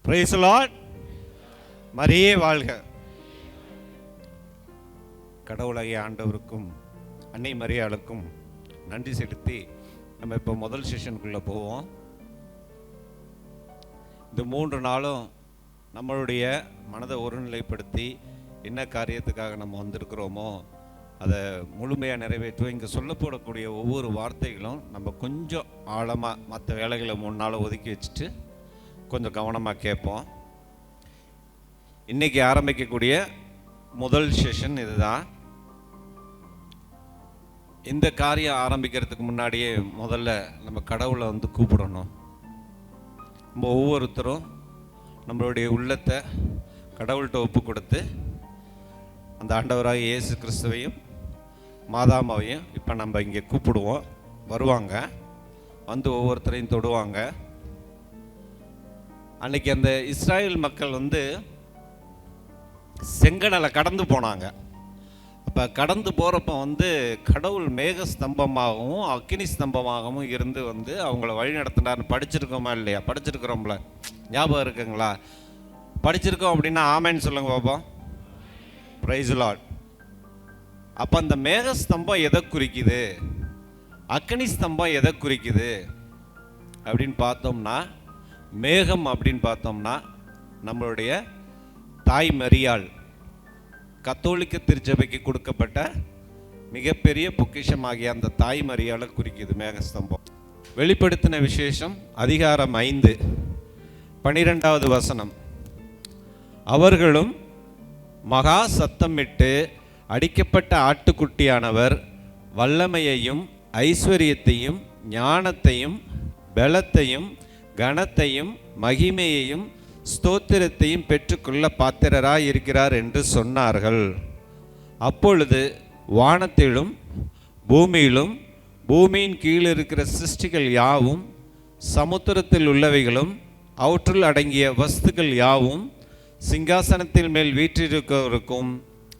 Praise the Lord. மரியே வாழ்க. கடவுளாகிய ஆண்டவருக்கும் அன்னை மரியாளுக்கும் நன்றி செலுத்தி நம்ம இப்போ முதல் செஷனுக்குள்ளே போவோம். இந்த 3 நாளும் நம்மளுடைய மனதை ஒருநிலைப்படுத்தி என்ன காரியத்துக்காக நம்ம வந்திருக்கிறோமோ அதை முழுமையாக நிறைவேற்றுவோம். இங்கே சொல்லப்படக்கூடிய ஒவ்வொரு வார்த்தைகளும் நம்ம கொஞ்சம் ஆழமாக மற்ற வேலைகளை 3 நாளை ஒதுக்கி வச்சுட்டு கொஞ்சம் கவனமாக கேட்போம். இன்றைக்கி ஆரம்பிக்கக்கூடிய முதல் செஷன் இதுதான். இந்த காரியம் ஆரம்பிக்கிறதுக்கு முன்னாடியே முதல்ல நம்ம கடவுளை கூப்பிடணும். நம்ம ஒவ்வொருத்தரும் நம்மளுடைய உள்ளத்தை கடவுள்கிட்ட ஒப்பு கொடுத்து அந்த ஆண்டவராக இயேசு கிறிஸ்துவையும் மாதாமாவையும் இப்போ நம்ம இங்கே கூப்பிடுவோம். வருவாங்க, ஒவ்வொருத்தரையும் தொடுவாங்க. அன்னைக்கு அந்த இஸ்ராயல் மக்கள் செங்கடலை கடந்து போனாங்க. அப்போ கடந்து போகிறப்ப கடவுள் மேக ஸ்தம்பமாகவும் அக்கினி ஸ்தம்பமாகவும் இருந்து அவங்கள வழி நடத்தினார்னு படிச்சிருக்கோமா இல்லையா? படிச்சிருக்கிறோம்ல, ஞாபகம் இருக்குங்களா? படிச்சிருக்கோம் அப்படின்னா ஆமேன்னு சொல்லுங்க பாப்போம். Praise the Lord. அப்போ அந்த மேக ஸ்தம்பம் எதை குறிக்குது, அக்கினி ஸ்தம்பம் எதை குறிக்குது அப்படின்னு பார்த்தோம்னா, மேகம் அப்படின்னு பார்த்தோம்னா நம்மளுடைய தாய் மரியாள் கத்தோலிக்க திருச்சபைக்கு கொடுக்கப்பட்ட மிகப்பெரிய பொக்கிஷமாகிய அந்த தாய் மரியாளை குறிக்குது மேகஸ்தம்பம். வெளிப்படுத்தின விசேஷம் அதிகாரம் 5 12வது வசனம். அவர்களும் மகா சத்தமிட்டு அடிக்கப்பட்ட ஆட்டுக்குட்டியானவர் வல்லமையையும் ஐஸ்வர்யத்தையும் ஞானத்தையும் பலத்தையும் கனத்தையும் மகிமையையும் ஸ்தோத்திரத்தையும் பெற்றுக்கொள்ள பாத்திரராய் இருக்கிறார் என்று சொன்னார்கள். அப்பொழுது வானத்திலும் பூமியிலும் பூமியின் கீழ் இருக்கிற சிருஷ்டிகள் யாவும் சமுத்திரத்தில் உள்ளவைகளும் அவற்றுள் அடங்கிய வஸ்துக்கள் யாவும் சிங்காசனத்தின் மேல் வீற்றிருக்கிறவருக்கும்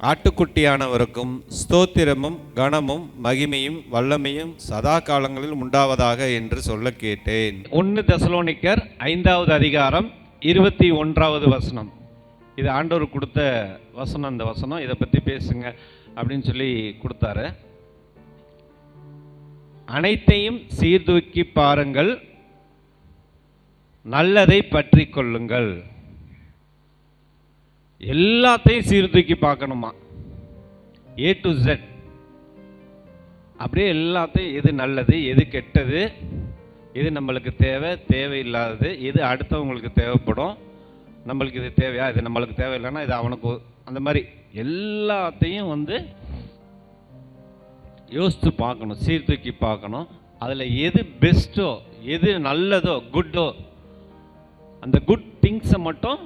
ஆட்டுக்குட்டியானவருக்கும் ஸ்தோத்திரமும் கனமும் மகிமையும் வல்லமையும் சதா காலங்களில் உண்டாவதாக என்று சொல்ல கேட்டேன். 1 தெசலோனிக்கர் 5வது அதிகாரம் 21வது வசனம். இது ஆண்டவர் கொடுத்த வசனம். அந்த வசனம் இதை பற்றி பேசுங்க அப்படின்னு சொல்லி கொடுத்தாரு. அனைத்தையும் சீர்தூக்கி பாருங்கள், நல்லதை பற்றி கொள்ளுங்கள். எல்லாத்தையும் சீர்தூக்கி பார்க்கணுமா, A to Z. அப்படியே எல்லாத்தையும் எது நல்லது, எது கெட்டது, எது நம்மளுக்கு தேவை, தேவையில்லாதது, எது அடுத்தவங்களுக்கு தேவைப்படும், நம்மளுக்கு இது தேவையா, இது நம்மளுக்கு தேவையில்லைன்னா இது அவனுக்கு, அந்த மாதிரி எல்லாத்தையும் யோசித்து பார்க்கணும், சீர்தூக்கி பார்க்கணும். அதில் எது பெஸ்ட்டோ, எது நல்லதோ, குட்டோ, அந்த குட் திங்ஸை மட்டும்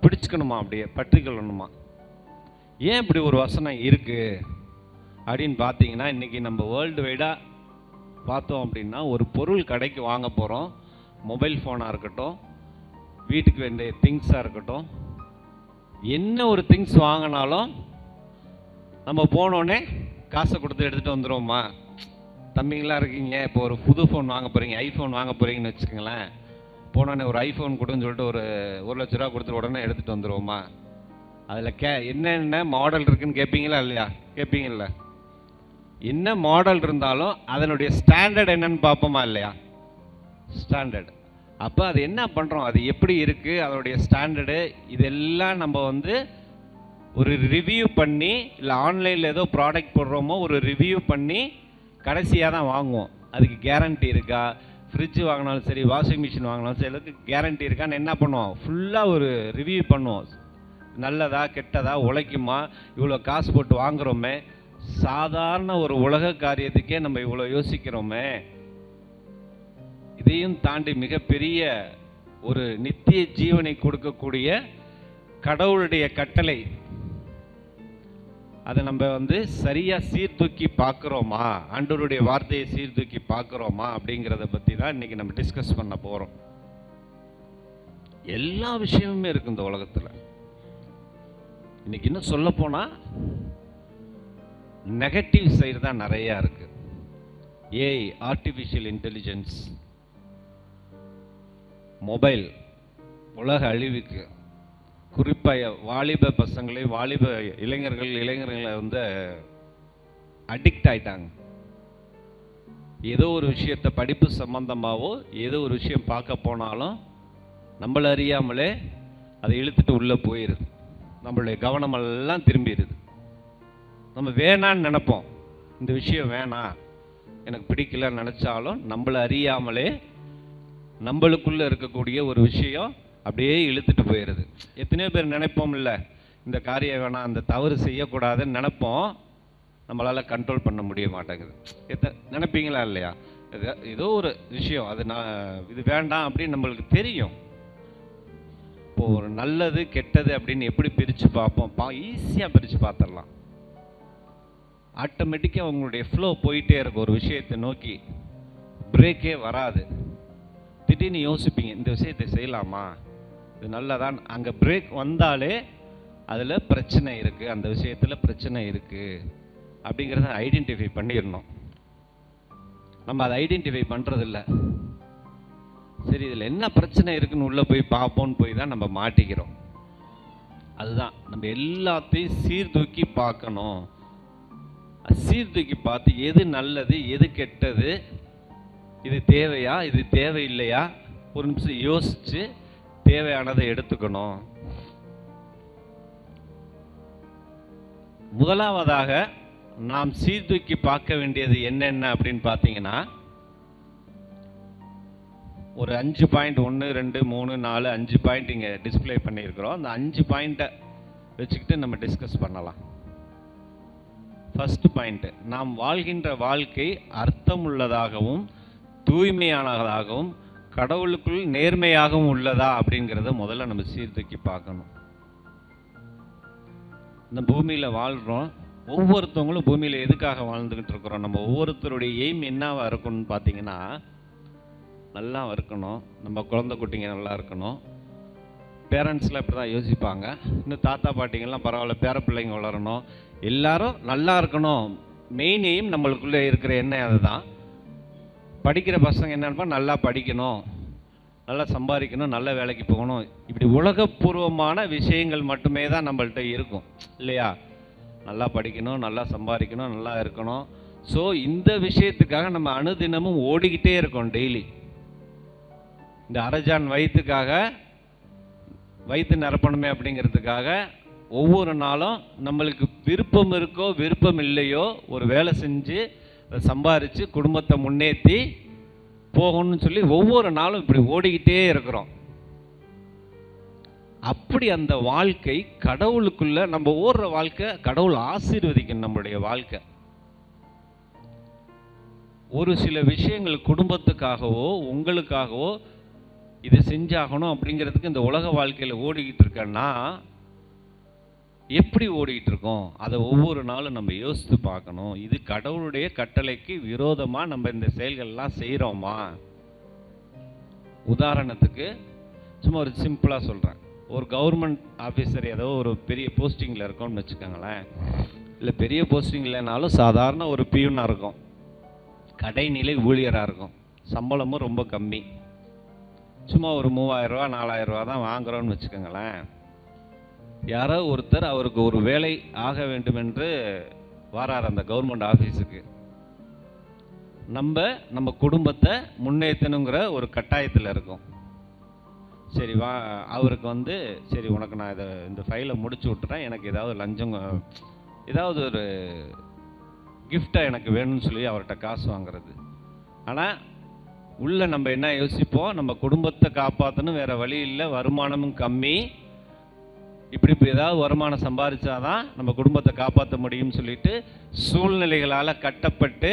பிடிச்சிக்கணுமா, அப்படியே பற்றிக்கொள்ளணுமா. ஏன் இப்படி ஒரு வசனம் இருக்குது அப்படின்னு பார்த்தீங்கன்னா, இன்றைக்கி நம்ம வேர்ல்டு வைடாக பார்த்தோம் அப்படின்னா, ஒரு பொருள் கடைக்கு வாங்க போகிறோம். மொபைல் ஃபோனாக இருக்கட்டும், வீட்டுக்கு வேண்டிய திங்ஸாக இருக்கட்டும், என்ன ஒரு திங்ஸ் வாங்கினாலும் நம்ம போனோடனே காசை கொடுத்து எடுத்துகிட்டு வந்துடுவோமா? தம்பிங்களாம் இருக்கீங்க, இப்போ ஒரு புது ஃபோன் வாங்க போகிறீங்க, ஐஃபோன் வாங்க போகிறீங்கன்னு வச்சுக்கோங்களேன். போனோடனே ஒரு ஐஃபோன் கொடுன்னு சொல்லிட்டு ஒரு 1 லட்ச ரூபா கொடுத்துட்டு உடனே எடுத்துகிட்டு வந்துடுவோமா? அதில் என்னென்ன மாடல் இருக்குதுன்னு கேட்பீங்களா இல்லையா? கேட்பீங்கள்ல. என்ன மாடல் இருந்தாலும் அதனுடைய ஸ்டாண்டர்ட் என்னன்னு பார்ப்போமா இல்லையா? ஸ்டாண்டர்ட். அப்போ அது என்ன பண்ணுறோம், அது எப்படி இருக்குது, அதனுடைய ஸ்டாண்டர்டு, இதெல்லாம் நம்ம ஒரு ரிவ்யூ பண்ணி, இல்லை ஆன்லைனில் ஏதோ ப்ராடக்ட் போடுறோமோ ஒரு ரிவ்யூ பண்ணி கடைசியாக தான் வாங்குவோம். அதுக்கு கேரண்டி இருக்கா, ஃப்ரிட்ஜு வாங்கினாலும் சரி, வாஷிங் மிஷின் வாங்கினாலும் சரி, எல்லாத்துக்கும் கேரண்டி இருக்கான்னு என்ன பண்ணுவோம், ஃபுல்லாக ஒரு ரிவ்யூ பண்ணுவோம். நல்லதா கெட்டதா, உழைக்குமா, இவ்வளோ காசு போட்டு வாங்குகிறோமே, சாதாரண ஒரு உலக காரியத்துக்கே நம்ம இவ்வளோ யோசிக்கிறோமே. இதையும் தாண்டி மிகப்பெரிய ஒரு நித்திய ஜீவனை கொடுக்கக்கூடிய கடவுளுடைய கட்டளை, அதை நம்ம சரியாக சீர்தூக்கி பார்க்குறோமா, ஆண்டவருடைய வார்த்தையை சீர்தூக்கி பார்க்குறோமா அப்படிங்கிறத பற்றி தான் இன்றைக்கி நம்ம டிஸ்கஸ் பண்ண போகிறோம். எல்லா விஷயமுமே இருக்குது இந்த உலகத்தில். இன்றைக்கி இன்னும் சொல்லப்போனால் நெகட்டிவ் சைடு தான் நிறையா இருக்குது. ஏஐ, ஆர்டிஃபிஷியல் இன்டெலிஜென்ஸ், மொபைல், உலக அழிவுக்கு, குறிப்பாக வாலிப பசங்களை, வாலிப இளைஞர்களை வந்து அடிக்ட் ஆயிட்டாங்க. ஏதோ ஒரு விஷயத்தை படிப்பு சம்பந்தமாகவோ ஏதோ ஒரு விஷயம் பார்க்க போனாலும் நம்மளை அறியாமலே அதை இழுத்துட்டு உள்ளே போயிடுது. நம்மளுடைய கவனமெல்லாம் திரும்பிடுது. நம்ம வேணான்னு நினைப்போம், இந்த விஷயம் வேணாம், எனக்கு பிடிக்கலன்னு நினச்சாலும் நம்மளை அறியாமலே நம்மளுக்குள்ளே இருக்கக்கூடிய ஒரு விஷயம் அப்படியே இழுத்துட்டு போயிடுது. எத்தனையோ பேர் நினைப்போம், இல்லை இந்த காரியம் வேணாம், அந்த தவறு செய்யக்கூடாதுன்னு நினைப்போம், நம்மளால் கண்ட்ரோல் பண்ண முடிய மாட்டேங்குது. நினைப்பீங்களா இல்லையா? ஏதோ ஒரு விஷயம் அது இது வேண்டாம் அப்படின்னு நம்மளுக்கு தெரியும். இப்போது ஒரு நல்லது கெட்டது அப்படின்னு எப்படி பிரித்து பார்ப்போம்? ஈஸியாக பிரித்து பார்த்துடலாம். ஆட்டோமேட்டிக்காக உங்களுடைய ஃப்ளோ போயிட்டே இருக்கும். ஒரு விஷயத்தை நோக்கி பிரேக்கே வராது. திடீர்னு யோசிப்பீங்க, இந்த விஷயத்தை செய்யலாமா, இது நல்லதான். அங்கே பிரேக் வந்தாலே அதில் பிரச்சனை இருக்குது, அந்த விஷயத்தில் பிரச்சனை இருக்குது அப்படிங்கிறத ஐடென்டிஃபை பண்ணிடணும். நம்ம அதை ஐடென்டிஃபை பண்ணுறதில்ல. சரி, இதில் என்ன பிரச்சனை இருக்குன்னு உள்ளே போய் பார்ப்போன்னு போய் தான் நம்ம மாட்டிக்கிறோம். அதுதான் நம்ம எல்லாத்தையும் சீர்தூக்கி பார்க்கணும். சீர்தூக்கி பார்த்து எது நல்லது எது கெட்டது, இது தேவையா இது தேவையில்லையா, ஒரு நிமிஷம் யோசித்து தேவையானதை எடுத்துக்கணும். முதலாவதாக நாம் சீர்தூக்கி பார்க்க வேண்டியது என்னென்ன அப்படின்னு பார்த்தீங்கன்னா, ஒரு 5 பாயிண்ட், 1 2 3 4 5 பாயிண்ட் இங்கே டிஸ்பிளே பண்ணியிருக்கிறோம். அந்த 5 பாயிண்ட்டை வச்சுக்கிட்டு நம்ம டிஸ்கஸ் பண்ணலாம். ஃபர்ஸ்ட் பாயிண்ட், நாம் வாழ்கின்ற வாழ்க்கை அர்த்தமுள்ளதாகவும் தூய்மையானதாகவும் கடவுளுக்குள் நேர்மையாகவும் உள்ளதா அப்படிங்கிறத முதல்ல நம்ம சீர்தூக்கி பார்க்கணும். இந்த பூமியில் வாழ்கிறோம், ஒவ்வொருத்தவங்களும் பூமியில் எதுக்காக வாழ்ந்துக்கிட்டு இருக்கிறோம்? நம்ம ஒவ்வொருத்தருடைய எய்ம் என்னவா இருக்கணும்னு பார்த்தீங்கன்னா, நல்லா இருக்கணும், நம்ம குழந்தை குட்டிங்க நல்லா இருக்கணும். பேரண்ட்ஸ்லாம் இப்படி தான் யோசிப்பாங்க. இன்னும் தாத்தா பாட்டிங்கெல்லாம் பரவாயில்ல, பேர பிள்ளைங்க வளரணும், எல்லாரும் நல்லா இருக்கணும். மெயின் எய்ம் நம்மளுக்குள்ளே இருக்கிற எண்ணம் அதுதான். படிக்கிற பசங்க என்னன்னா, நல்லா படிக்கணும், நல்லா சம்பாதிக்கணும், நல்ல வேலைக்கு போகணும். இப்படி உலகப்பூர்வமான விஷயங்கள் மட்டுமே தான் நம்மள்கிட்ட இருக்கும் இல்லையா? நல்லா படிக்கணும், நல்லா சம்பாதிக்கணும், நல்லா இருக்கணும். ஸோ இந்த விஷயத்துக்காக நம்ம அனுதினமும் ஓடிக்கிட்டே இருக்கோம். டெய்லி இந்த அரைஜான் வயிற்று நிரப்பணுமே அப்படிங்கிறதுக்காக ஒவ்வொரு நாளும் நம்மளுக்கு விருப்பம் இருக்கோ விருப்பம் இல்லையோ ஒரு வேலை செஞ்சு சம்பாரித்து குடும்பத்தை முன்னேற்றி போகணும்னு சொல்லி ஒவ்வொரு நாளும் இப்படி ஓடிக்கிட்டே இருக்கிறோம். அப்படி அந்த வாழ்க்கை கடவுளுக்குள்ள நம்ம ஓடுற வாழ்க்கை கடவுள் ஆசீர்வதிக்கும் நம்மளுடைய வாழ்க்கை. ஒரு சில விஷயங்கள் குடும்பத்துக்காகவோ உங்களுக்காகவோ இது செஞ்சாகணும் அப்படிங்கிறதுக்கு இந்த உலக வாழ்க்கையில் ஓடிக்கிட்டு இருக்கேன்னா எப்படி ஓடிக்கிட்டு இருக்கோம்? அதை ஒவ்வொரு நாளும் நம்ம யோசித்து பார்க்கணும். இது கடவுளுடைய கட்டளைக்கு விரோதமாக நம்ம இந்த செயல்கள்லாம் செய்கிறோமா? உதாரணத்துக்கு சும்மா ஒரு சிம்பிளாக சொல்கிறேன். ஒரு கவர்மெண்ட் ஆஃபீஸர் ஏதோ ஒரு பெரிய போஸ்டிங்கில் இருக்கோம்னு வச்சுக்கோங்களேன். இல்லை பெரிய போஸ்டிங் இல்லைனாலும் சாதாரண ஒரு பியூனாக இருக்கும், கடைநிலை ஊழியராக இருக்கும், சம்பளமும் ரொம்ப கம்மி, சும்மா ஒரு 3000 ரூபா 4000 ரூபா தான் வாங்குகிறோன்னு வச்சுக்கோங்களேன். யாரோ ஒருத்தர் அவருக்கு ஒரு வேலை ஆக வேண்டும் என்று வரார் அந்த கவர்மெண்ட் ஆஃபீஸுக்கு. நம்ம குடும்பத்தை முன்னேற்றணுங்கிற ஒரு கட்டாயத்தில் இருக்கும். சரி வா, அவருக்கு சரி உனக்கு நான் இந்த ஃபைலை முடிச்சு விட்டுறேன், எனக்கு ஏதாவது லஞ்சம் ஏதாவது ஒரு கிஃப்டாக எனக்கு வேணும்னு சொல்லி அவர்கிட்ட காசு வாங்குறது. ஆனால் உள்ள நம்ம என்ன யோசிப்போம், நம்ம குடும்பத்தை காப்பாற்றணும், வேறு வழி இல்லை, வருமானமும் கம்மி, இப்படி ஏதாவது வருமானம் சம்பாதிச்சாதான் நம்ம குடும்பத்தை காப்பாற்ற முடியும்னு சொல்லிட்டு சூழ்நிலைகளால் கட்டப்பட்டு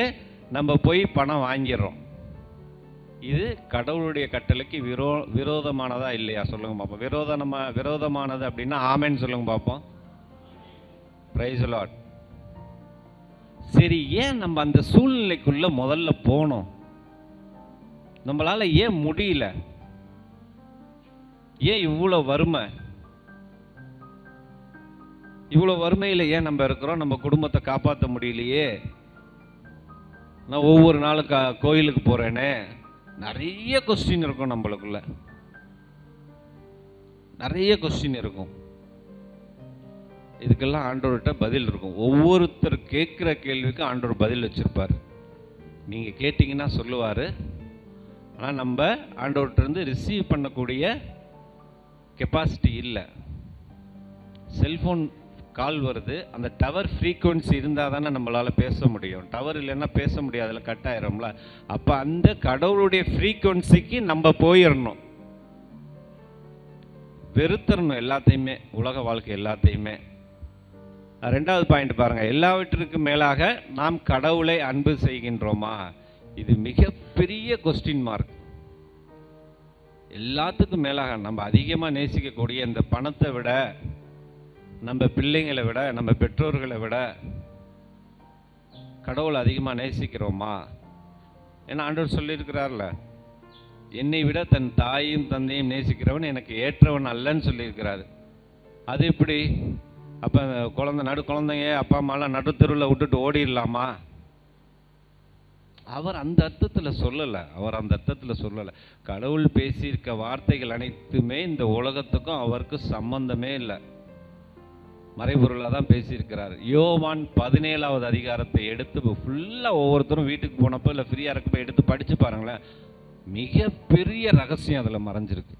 நம்ம போய் பணம் வாங்கிடுறோம். இது கடவுளுடைய கட்டளைக்கு விரோதமானதா இல்லையா? சொல்லுங்க பார்ப்போம். விரோதமானது அப்படின்னா ஆமேன்னு சொல்லுங்க பார்ப்போம். Praise the Lord. சரி, ஏன் நம்ம அந்த சூழ்நிலைக்குள்ள முதல்ல போனோம்? நம்மளால ஏன் முடியல? ஏன் இவ்வளோ வறுமை? இவ்வளோ வறுமையில் ஏன் நம்ம இருக்கிறோம்? நம்ம குடும்பத்தை காப்பாற்ற முடியலையே. நான் ஒவ்வொரு நாளும் கோயிலுக்கு போகிறேனே, நிறைய கொஸ்டின் இருக்கும் நம்மளுக்குள்ள. நிறைய கொஸ்டின் இருக்கும். இதுக்கெல்லாம் ஆண்டவர்கிட்ட பதில் இருக்கும். ஒவ்வொருத்தர் கேட்குற கேள்விக்கு ஆண்டவர் பதில் வச்சுருப்பார். நீங்கள் கேட்டிங்கன்னா சொல்லுவார். ஆனால் நம்ம ஆண்டவர்கிட்டருந்து ரிசீவ் பண்ணக்கூடிய கெப்பாசிட்டி இல்லை. செல்ஃபோன் கால் வருது, அந்த டவர் ஃப்ரீக்குவன்சி இருந்தால் தானே நம்மளால் பேச முடியும். டவர் இல்லைன்னா பேச முடியாதுல, கட் ஆயிடும்ல. அப்போ அந்த கடவுளுடைய ஃப்ரீக்குவன்சிக்கு நம்ம போயிடணும், வெறுத்தரணும் எல்லாத்தையுமே, உலக வாழ்க்கை எல்லாத்தையுமே. ரெண்டாவது பாயிண்ட் பாருங்க, எல்லாவற்றிற்கும் மேலாக நாம் கடவுளை அன்பு செய்கின்றோமா? இது மிகப்பெரிய கொஸ்டின் மார்க். எல்லாத்துக்கும் மேலாக நம்ம அதிகமாக நேசிக்கக்கூடிய இந்த பணத்தை விட, நம்ம பிள்ளைங்களை விட, நம்ம பெற்றோர்களை விட கடவுளை அதிகமாக நேசிக்கிறோமா? ஏன்னா ஆண்டவர் சொல்லியிருக்கிறார்ல, என்னை விட தன் தாயும் தந்தையும் நேசிக்கிறவன் எனக்கு ஏற்றவன் அல்லன்னு சொல்லியிருக்கிறாரு. அது எப்படி? அப்போ குழந்தைங்க அப்பா அம்மாலாம் நடுத்தருவில் விட்டுட்டு ஓடிடலாமா? அவர் அந்த அர்த்தத்தில் சொல்லலை. கடவுள் பேசியிருக்க வார்த்தைகள் அனைத்துமே இந்த உலகத்துக்கும் அவருக்கு சம்பந்தமே இல்லை, மறைபொருளாக தான் பேசியிருக்கிறார். யோவான் 17வது அதிகாரத்தை எடுத்து ஃபுல்லாக ஒவ்வொருத்தரும் வீட்டுக்கு போனப்போ இல்லை ஃப்ரீயாக இருக்கப்போ எடுத்து படித்து பாருங்களேன். மிகப்பெரிய ரகசியம் அதில் மறைஞ்சிருக்கு.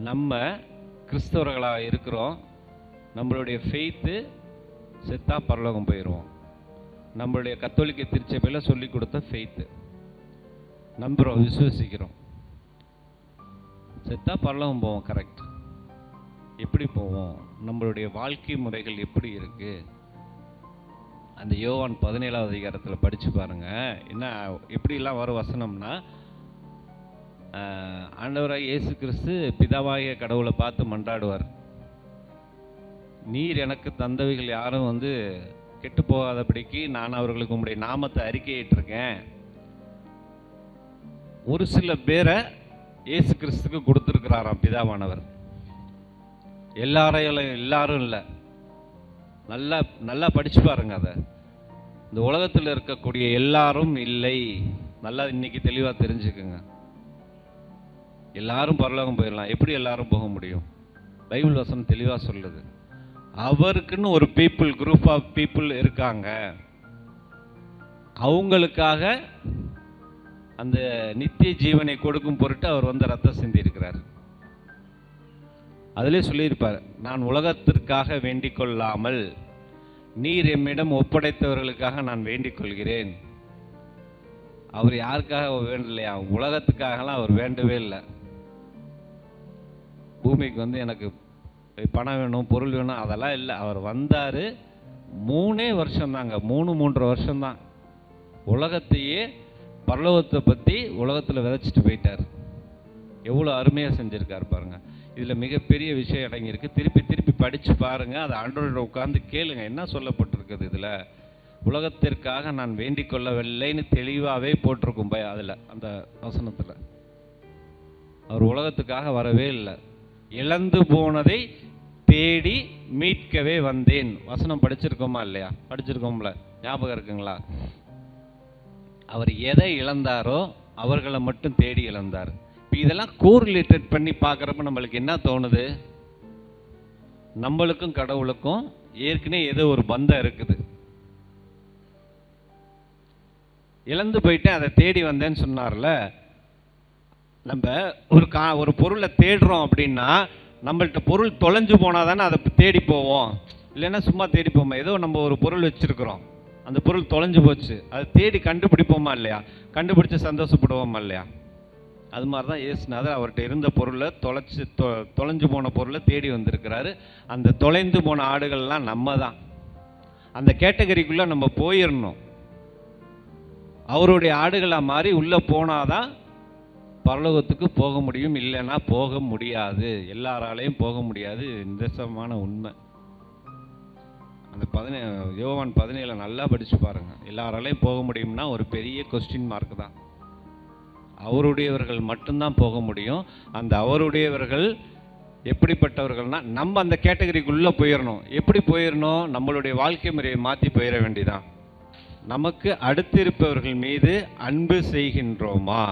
நம்ம கிறிஸ்தவர்களாக இருக்கிறோம், நம்மளுடைய ஃபெய்த்து செத்தா பரலோகம் போயிடுவோம். நம்மளுடைய கத்தோலிக்க திருச்சபையில் சொல்லி கொடுத்த ஃபெய்த்து நம்புகிறோம், விசுவசிக்கிறோம், செத்தா பரலோகம் போவோம். கரெக்ட். எப்படி போவோம்? நம்மளுடைய வாழ்க்கை முறைகள் எப்படி இருக்கு? அந்த யோவான் 17வது அதிகாரத்தில் படித்து பாருங்க. என்ன எப்படிலாம் வரும் வசனம்னா, ஆண்டவராக இயேசு கிறிஸ்து பிதாவாகிய கடவுளை பார்த்து மன்றாடுவார். நீர் எனக்கு தந்தவைகள் யாரும் கெட்டு போகாதபடிக்கு நான் அவர்களுக்கு உங்களுடைய நாமத்தை அறிக்கையிட்டிருக்கேன். ஒரு சில பேரை இயேசு கிறிஸ்துக்கு கொடுத்துருக்கிறாராம் பிதாவானவர். எல்லாரும் இல்லை. நல்லா நல்லா படிச்சு பாருங்க. அதை இந்த உலகத்தில் இருக்கக்கூடிய எல்லாரும் இல்லை. நல்லா இன்னைக்கு தெளிவாக தெரிஞ்சுக்குங்க. எல்லாரும் பரலோகம் போயிடலாம். எப்படி எல்லாரும் போக முடியும்? பைபிள் வசனம் தெளிவாக சொல்லுது. அவருக்குன்னு ஒரு பீப்புள், குரூப் ஆஃப் பீப்புள் இருக்காங்க. அவங்களுக்காக அந்த நித்திய ஜீவனை கொடுக்கும் பொருட்டு அவர் ரத்தம் சிந்தி இருக்கிறார். அதிலே சொல்லியிருப்பார், நான் உலகத்திற்காக வேண்டிக் கொள்ளாமல் நீர் எம்மிடம் ஒப்படைத்தவர்களுக்காக நான் வேண்டிக் கொள்கிறேன். அவர் யாருக்காக வேண்டலையா? உலகத்துக்காகலாம் அவர் வேண்டவே இல்லை. பூமிக்கு எனக்கு பணம் வேணும், பொருள் வேணும், அதெல்லாம் இல்லை. அவர் வந்தார், 3 வருஷம்தாங்க, 3-3.5 வருஷம்தான். உலகத்தையே, பரலோகத்தை பற்றி உலகத்தில் விதைச்சிட்டு போயிட்டார். எவ்வளோ அருமையாக செஞ்சுருக்கார் பாருங்கள். இதில் மிகப்பெரிய விஷயம் அடங்கியிருக்கு. திருப்பி திருப்பி படித்து பாருங்கள். அதை ஆண்டவரோட உட்கார்ந்து கேளுங்க, என்ன சொல்லப்பட்டிருக்குது இதில். உலகத்திற்காக நான் வேண்டிக் கொள்ளவில்லைன்னு தெளிவாகவே போட்டிருக்கும் அதில், அந்த வசனத்தில். அவர் உலகத்துக்காக வரவே இல்லை. இழந்து போனதை தேடி மீட்கவே வந்தேன். வசனம் படிச்சிருக்கோமா இல்லையா? படிச்சிருக்கோம்ல, ஞாபகம் இருக்குங்களா? அவர் எதை இழந்தாரோ அவர்களை மட்டும் தேடி இழந்தார். இப்போ இதெல்லாம் கோரிலேட்டட் பண்ணி பார்க்குறப்ப நம்மளுக்கு என்ன தோணுது? நம்மளுக்கும் கடவுளுக்கும் ஏற்கனவே ஏதோ ஒரு பந்தம் இருக்குது. இழந்து போயிட்டேன், அதை தேடி வந்தேன்னு சொன்னார்ல. நம்ம ஒரு பொருளை தேடுறோம் அப்படின்னா, நம்மள்கிட்ட பொருள் தொலைஞ்சு போனால் தானே அதை தேடி போவோம். இல்லைன்னா சும்மா தேடி போவோமா? ஏதோ நம்ம ஒரு பொருள் வச்சுருக்குறோம், அந்த பொருள் தொலைஞ்சு போச்சு, அதை தேடி கண்டுபிடிப்போமா இல்லையா? கண்டுபிடிச்சு சந்தோஷப்படுவோமா இல்லையா? அது மாதிரி தான் இயேசுநாதர் அவர்கிட்ட இருந்த பொருளை தொலைஞ்சு போன பொருளை தேடி வந்திருக்கிறாரு. அந்த தொலைந்து போன ஆடுகள்லாம் நம்ம தான். அந்த கேட்டகரிக்குள்ளே நம்ம போயிடணும். அவருடைய ஆடுகளாக மாறி உள்ளே போனாதான் பரலோகத்துக்கு போக முடியும். இல்லைன்னா போக முடியாது, எல்லாராலையும் போக முடியாது. நிதர்சனமான உண்மை. அந்த யோவான் 17 நல்லா படித்து பாருங்கள். எல்லாராலையும் போக முடியும்னா ஒரு பெரிய கொஸ்டின் மார்க் தான். அவருடையவர்கள் மட்டும்தான் போக முடியும். அந்த அவருடையவர்கள் எப்படிப்பட்டவர்கள்னா, நம்ம அந்த கேட்டகரிக்குள்ளே போயிடணும். எப்படி போயிடணும்? நம்மளுடைய வாழ்க்கை முறையை மாற்றி போயிட வேண்டியதான். நமக்கு அடுத்திருப்பவர்கள் மீது அன்பு செய்கின்றோமா?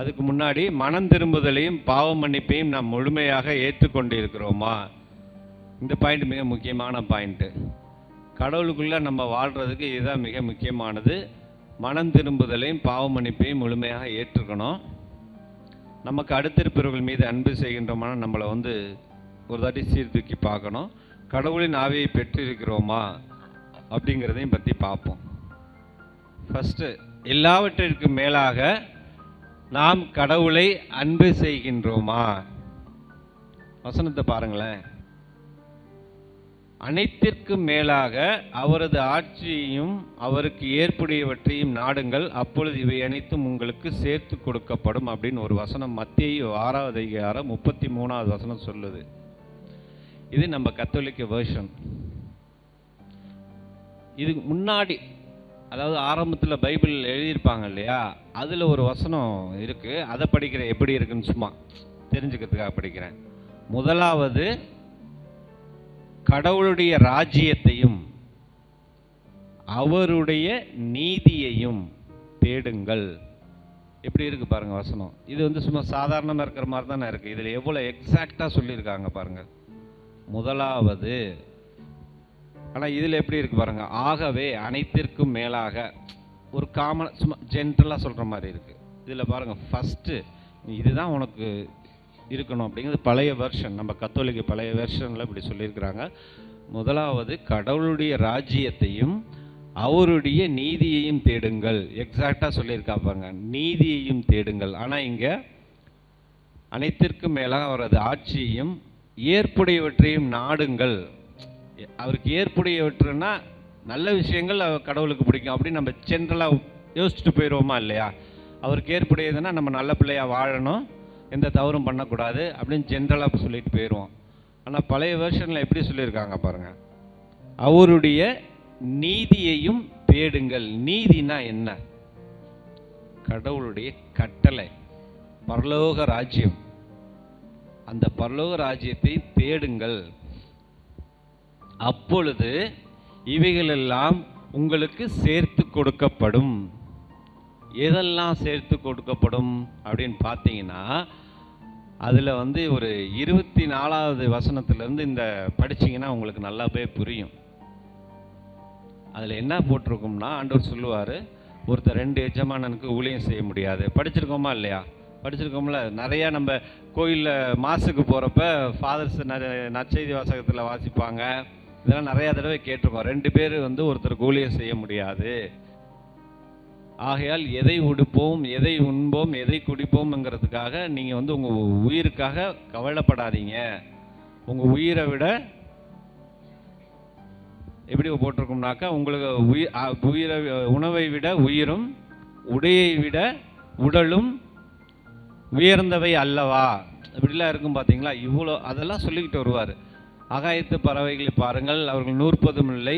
அதுக்கு முன்னாடி மனம் திரும்புதலையும் பாவ மன்னிப்பையும் நாம் முழுமையாக ஏற்றுக்கொண்டு இருக்கிறோமா? இந்த பாயிண்ட் மிக முக்கியமான பாயிண்ட்டு. கடவுளுக்குள்ளே நம்ம வாழ்கிறதுக்கு இதுதான் மிக முக்கியமானது. மனம் திரும்புதலையும் பாவ மன்னிப்பையும் முழுமையாக ஏற்றுக்கணும். நமக்கு அடுத்திருப்பவர்கள் மீது அன்பு செய்கின்றோமான நம்மளை ஒரு தாட்டி சீர்தூக்கி பார்க்கணும். கடவுளின் ஆவியை பெற்றிருக்கிறோமா அப்படிங்கிறதையும் பற்றி பார்ப்போம். ஃபஸ்ட்டு, எல்லாவற்றிற்கு மேலாக நாம் கடவுளை அன்பு செய்கின்றோமா? வசனத்தை பாருங்களேன். அனைத்திற்கும் மேலாக அவரது ஆட்சியையும் அவருக்கு ஏற்புடையவற்றையும் நாடுங்கள், அப்பொழுது இவை அனைத்தும் உங்களுக்கு சேர்த்து கொடுக்கப்படும் அப்படின்னு ஒரு வசனம் மத்தேயு 6வது அதிகாரம் 33வது வசனம் சொல்லுது. இது நம்ம கத்தோலிக்க வெர்ஷன். இதுக்கு முன்னாடி, அதாவது ஆரம்பத்தில் பைபிள் எழுதியிருப்பாங்க இல்லையா, அதில் ஒரு வசனம் இருக்குது. அதை படிக்கிறேன், எப்படி இருக்குன்னு சும்மா தெரிஞ்சுக்கிறதுக்காக படிக்கிறேன். முதலாவது, கடவுளுடைய ராஜ்யத்தையும் அவருடைய நீதியையும் தேடுங்கள். எப்படி இருக்கு பாருங்க வசனம். இது சும்மா சாதாரணமாக இருக்கிற மாதிரி தானே இருக்குது. இதில் எவ்வளோ எக்ஸாக்டாக சொல்லியிருக்காங்க பாருங்கள். முதலாவது, ஆனால் இதில் எப்படி இருக்குது பாருங்கள். ஆகவே அனைத்திற்கும் மேலாக, ஒரு காமன் சும்மா ஜென்ரலாக சொல்கிற மாதிரி இருக்குது. இதில் பாருங்கள், ஃபஸ்ட்டு இதுதான் உனக்கு இருக்கணும் அப்படிங்கிறது பழைய வெர்ஷன். நம்ம கத்தோலிக்க பழைய வெர்ஷனில் இப்படி சொல்லியிருக்கிறாங்க. முதலாவது, கடவுளுடைய ராஜ்யத்தையும் அவருடைய நீதியையும் தேடுங்கள். எக்ஸாக்டாக சொல்லியிருக்காப்பாங்க, நீதியையும் தேடுங்கள். ஆனால் இங்கே அனைத்திற்கும் மேலாக அவரது ஆட்சியையும் ஏற்புடையவற்றையும் நாடுங்கள். அவருக்கு ஏற்புடையவற்றுன்னா நல்ல விஷயங்கள் கடவுளுக்கு பிடிக்கும் அப்படின்னு நம்ம ஜென்ரலாக யோசிச்சுட்டு போயிடுவோமா இல்லையா? அவருக்கு ஏற்புடையதுன்னா நம்ம நல்ல பிள்ளையாக வாழணும், எந்த தவறும் பண்ணக்கூடாது அப்படின்னு ஜென்ரலாக சொல்லிட்டு போயிடுவோம். ஆனால் பழைய வெர்ஷனில் எப்படி சொல்லியிருக்காங்க பாருங்கள். அவருடைய நீதியையும் தேடுங்கள். நீதினா என்ன? கடவுளுடைய கட்டளை, பரலோக ராஜ்யம். அந்த பரலோக ராஜ்யத்தை தேடுங்கள், அப்பொழுது இவைகளெல்லாம் உங்களுக்கு சேர்த்து கொடுக்கப்படும். எதெல்லாம் சேர்த்து கொடுக்கப்படும் அப்படின்னு பார்த்தீங்கன்னா, அதில் ஒரு 24வது வசனத்திலேருந்து இந்த படிச்சிங்கன்னா உங்களுக்கு நல்லாவே புரியும். அதில் என்ன போட்டிருக்கும்னா, ஆண்டவர் சொல்லுவார், ஒருத்தர் 2 எஜமானனுக்கு ஊழியம் செய்ய முடியாது. படிச்சிருக்கோமா இல்லையா? படிச்சிருக்கோம்ல. நிறையா நம்ம கோயிலில் மாசுக்கு போகிறப்ப ஃபாதர்ஸ் நற்செய்தி வாசகத்தில் வாசிப்பாங்க. இதெல்லாம் நிறையா தடவை கேட்டிருக்கோம். 2 பேர் ஒருத்தருக்கு ஊழியம் செய்ய முடியாது. ஆகையால் எதை உடுப்போம், எதை உண்போம், எதை குடிப்போம்ங்கிறதுக்காக நீங்கள் உங்கள் உயிருக்காக கவலைப்படாதீங்க. உங்கள் உயிரை விட எப்படி போட்டிருக்கோம்னாக்கா, உங்களுக்கு உணவை விட உயிரும், உடையை விட உடலும் உயர்ந்தவை அல்லவா? இப்படிலாம் இருக்கும் பார்த்தீங்களா? இவ்வளோ அதெல்லாம் சொல்லிக்கிட்டு வருவார். ஆகாயத்து பறவைகளை பாருங்கள், அவர்கள் நூற்பதும் இல்லை,